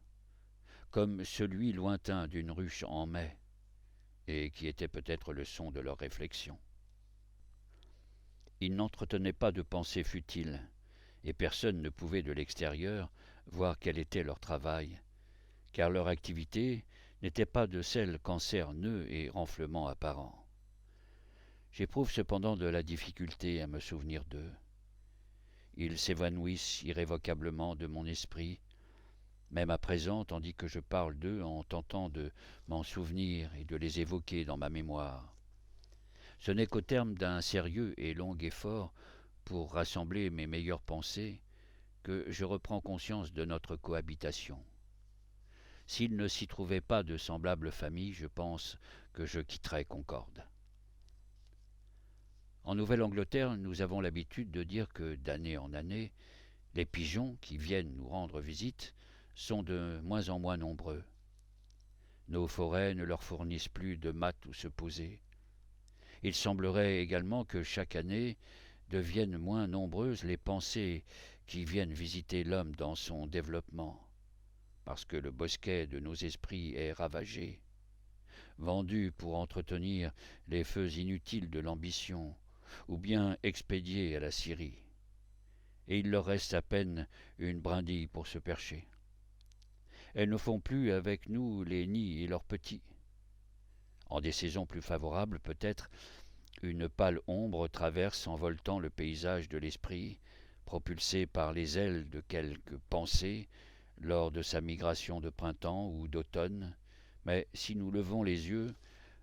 comme celui lointain d'une ruche en mai, et qui était peut-être le son de leurs réflexions. Ils n'entretenaient pas de pensées futiles, et personne ne pouvait de l'extérieur voir quel était leur travail, car leur activité n'était pas de celle qu'en cerneux et renflements apparents. J'éprouve cependant de la difficulté à me souvenir d'eux. Ils s'évanouissent irrévocablement de mon esprit, même à présent, tandis que je parle d'eux en tentant de m'en souvenir et de les évoquer dans ma mémoire. Ce n'est qu'au terme d'un sérieux et long effort pour rassembler mes meilleures pensées que je reprends conscience de notre cohabitation. S'il ne s'y trouvait pas de semblable famille, je pense que je quitterais Concorde. En Nouvelle-Angleterre, nous avons l'habitude de dire que, d'année en année, les pigeons qui viennent nous rendre visite sont de moins en moins nombreux. Nos forêts ne leur fournissent plus de mat où se poser. Il semblerait également que chaque année deviennent moins nombreuses les pensées qui viennent visiter l'homme dans son développement, parce que le bosquet de nos esprits est ravagé, vendu pour entretenir les feux inutiles de l'ambition, ou bien expédié à la Syrie, et il leur reste à peine une brindille pour se percher. Elles ne font plus avec nous les nids et leurs petits. En des saisons plus favorables, peut-être, une pâle ombre traverse en voltant le paysage de l'esprit, propulsé par les ailes de quelque pensée, lors de sa migration de printemps ou d'automne, mais si nous levons les yeux,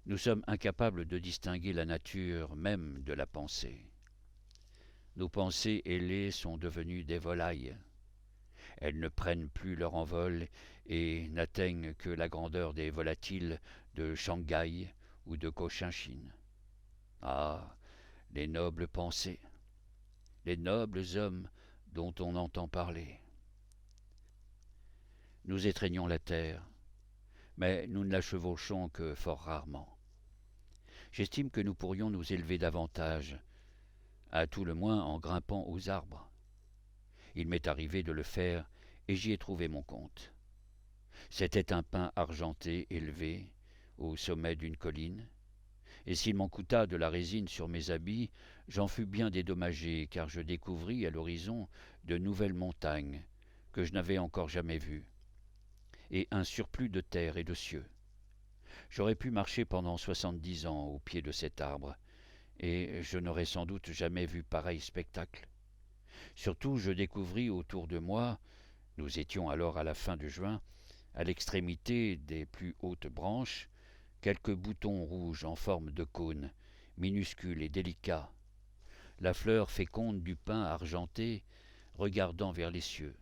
nous sommes incapables de distinguer la nature même de la pensée. Nos pensées ailées sont devenues des volailles. Elles ne prennent plus leur envol et n'atteignent que la grandeur des volatiles de Shanghai ou de Cochinchine. Ah, les nobles pensées, les nobles hommes dont on entend parler. Nous étreignons la terre, mais nous ne la chevauchons que fort rarement. J'estime que nous pourrions nous élever davantage, à tout le moins en grimpant aux arbres. Il m'est arrivé de le faire et j'y ai trouvé mon compte. C'était un pin argenté élevé au sommet d'une colline, et s'il m'en coûta de la résine sur mes habits, j'en fus bien dédommagé, car je découvris à l'horizon de nouvelles montagnes que je n'avais encore jamais vues, et un surplus de terre et de cieux. J'aurais pu marcher pendant 70 ans au pied de cet arbre, et je n'aurais sans doute jamais vu pareil spectacle. Surtout, je découvris autour de moi, nous étions alors à la fin de juin, à l'extrémité des plus hautes branches, quelques boutons rouges en forme de cône, minuscules et délicats, la fleur féconde du pin argenté regardant vers les cieux.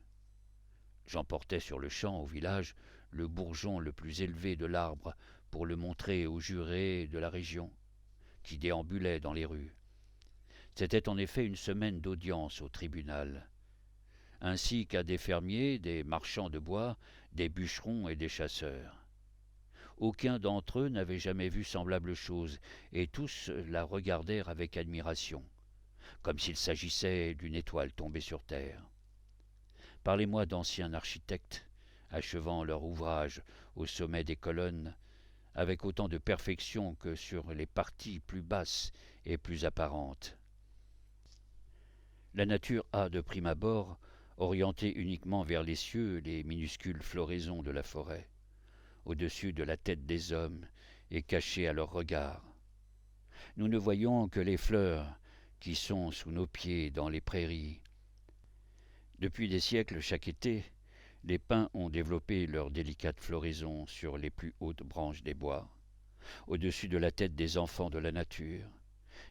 J'emportai sur le champ au village le bourgeon le plus élevé de l'arbre pour le montrer aux jurés de la région, qui déambulaient dans les rues. C'était en effet une semaine d'audience au tribunal, ainsi qu'à des fermiers, des marchands de bois, des bûcherons et des chasseurs. Aucun d'entre eux n'avait jamais vu semblable chose, et tous la regardèrent avec admiration, comme s'il s'agissait d'une étoile tombée sur terre. Parlez-moi d'anciens architectes, achevant leur ouvrage au sommet des colonnes, avec autant de perfection que sur les parties plus basses et plus apparentes. La nature a, de prime abord, orienté uniquement vers les cieux les minuscules floraisons de la forêt, au-dessus de la tête des hommes et cachées à leurs regards. Nous ne voyons que les fleurs qui sont sous nos pieds dans les prairies. Depuis des siècles, chaque été, les pins ont développé leurs délicates floraisons sur les plus hautes branches des bois, au-dessus de la tête des enfants de la nature,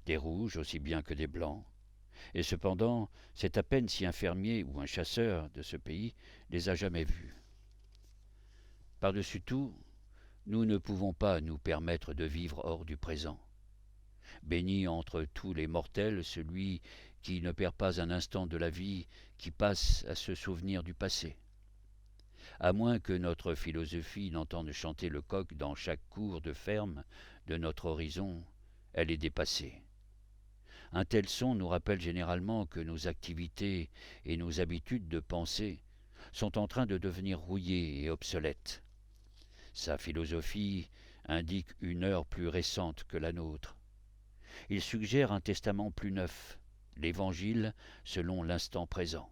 des rouges aussi bien que des blancs. Et cependant, c'est à peine si un fermier ou un chasseur de ce pays les a jamais vus. Par-dessus tout, nous ne pouvons pas nous permettre de vivre hors du présent. Béni entre tous les mortels celui qui ne perd pas un instant de la vie, qui passe à se souvenir du passé. À moins que notre philosophie n'entende chanter le coq dans chaque cour de ferme de notre horizon, elle est dépassée. Un tel son nous rappelle généralement que nos activités et nos habitudes de pensée sont en train de devenir rouillées et obsolètes. Sa philosophie indique une heure plus récente que la nôtre. Il suggère un testament plus neuf, l'Évangile selon l'instant présent.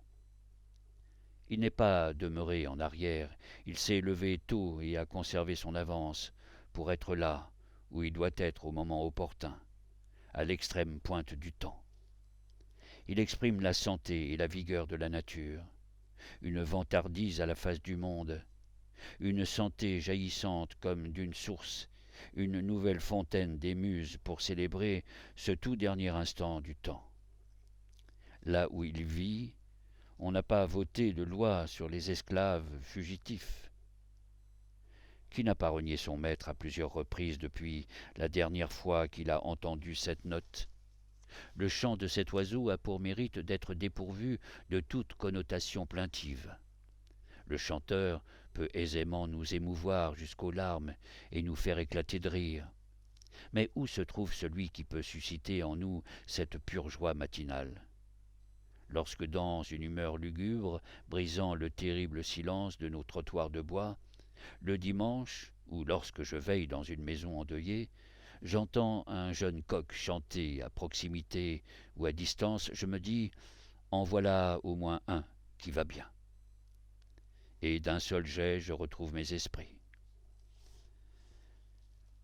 Il n'est pas demeuré en arrière, il s'est levé tôt et a conservé son avance pour être là où il doit être au moment opportun, à l'extrême pointe du temps. Il exprime la santé et la vigueur de la nature, une vantardise à la face du monde, une santé jaillissante comme d'une source, une nouvelle fontaine des muses pour célébrer ce tout dernier instant du temps. Là où il vit, on n'a pas voté de loi sur les esclaves fugitifs. Qui n'a pas renié son maître à plusieurs reprises depuis la dernière fois qu'il a entendu cette note? Le chant de cet oiseau a pour mérite d'être dépourvu de toute connotation plaintive. Le chanteur peut aisément nous émouvoir jusqu'aux larmes et nous faire éclater de rire. Mais où se trouve celui qui peut susciter en nous cette pure joie matinale? Lorsque dans une humeur lugubre, brisant le terrible silence de nos trottoirs de bois, le dimanche, ou lorsque je veille dans une maison endeuillée, j'entends un jeune coq chanter à proximité ou à distance, je me dis « en voilà au moins un qui va bien ». Et d'un seul jet, je retrouve mes esprits.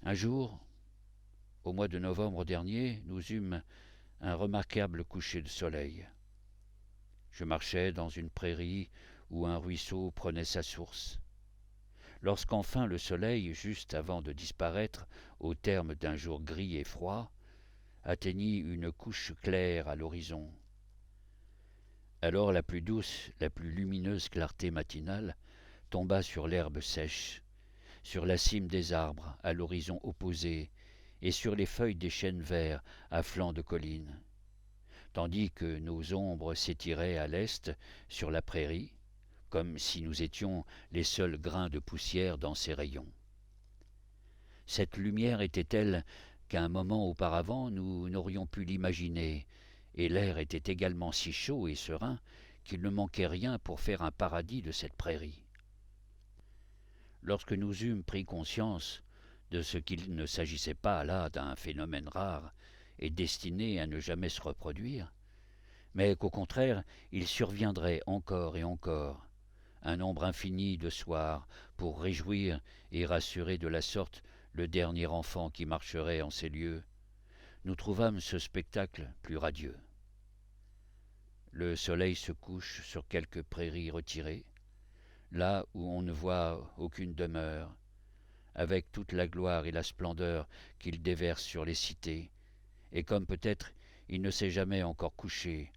Un jour, au mois de novembre dernier, nous eûmes un remarquable coucher de soleil. Je marchais dans une prairie où un ruisseau prenait sa source. Lorsqu'enfin le soleil, juste avant de disparaître, au terme d'un jour gris et froid, atteignit une couche claire à l'horizon. Alors la plus douce, la plus lumineuse clarté matinale tomba sur l'herbe sèche, sur la cime des arbres à l'horizon opposé, et sur les feuilles des chênes verts à flanc de colline, tandis que nos ombres s'étiraient à l'est sur la prairie, comme si nous étions les seuls grains de poussière dans ces rayons. Cette lumière était telle qu'un moment auparavant nous n'aurions pu l'imaginer, et l'air était également si chaud et serein qu'il ne manquait rien pour faire un paradis de cette prairie. Lorsque nous eûmes pris conscience de ce qu'il ne s'agissait pas là d'un phénomène rare et destiné à ne jamais se reproduire, mais qu'au contraire il surviendrait encore et encore, un nombre infini de soirs pour réjouir et rassurer de la sorte le dernier enfant qui marcherait en ces lieux, nous trouvâmes ce spectacle plus radieux. Le soleil se couche sur quelques prairies retirées, là où on ne voit aucune demeure, avec toute la gloire et la splendeur qu'il déverse sur les cités, et comme peut-être il ne s'est jamais encore couché,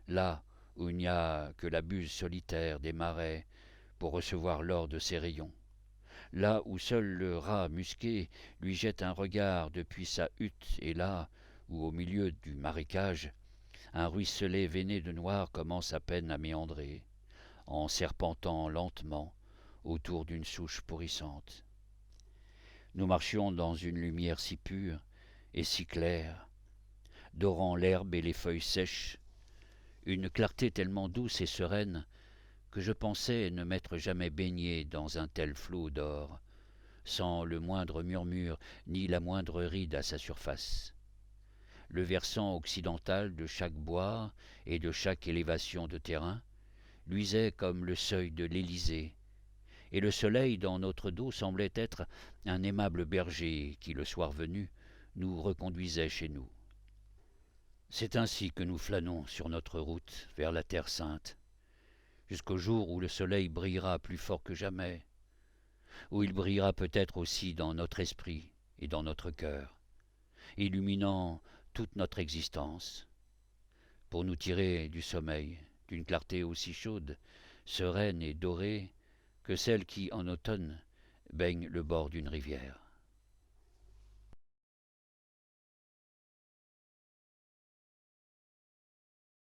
là où il n'y a que la buse solitaire des marais pour recevoir l'or de ses rayons, là où seul le rat musqué lui jette un regard depuis sa hutte, et là où au milieu du marécage, un ruisselet veiné de noir commence à peine à méandrer, en serpentant lentement autour d'une souche pourrissante. Nous marchions dans une lumière si pure et si claire, dorant l'herbe et les feuilles sèches, une clarté tellement douce et sereine que je pensais ne m'être jamais baigné dans un tel flot d'or, sans le moindre murmure ni la moindre ride à sa surface. Le versant occidental de chaque bois et de chaque élévation de terrain luisait comme le seuil de l'Élysée, et le soleil dans notre dos semblait être un aimable berger qui, le soir venu, nous reconduisait chez nous. C'est ainsi que nous flânons sur notre route vers la Terre sainte, jusqu'au jour où le soleil brillera plus fort que jamais, où il brillera peut-être aussi dans notre esprit et dans notre cœur, illuminant toute notre existence, pour nous tirer du sommeil d'une clarté aussi chaude, sereine et dorée que celle qui, en automne, baigne le bord d'une rivière.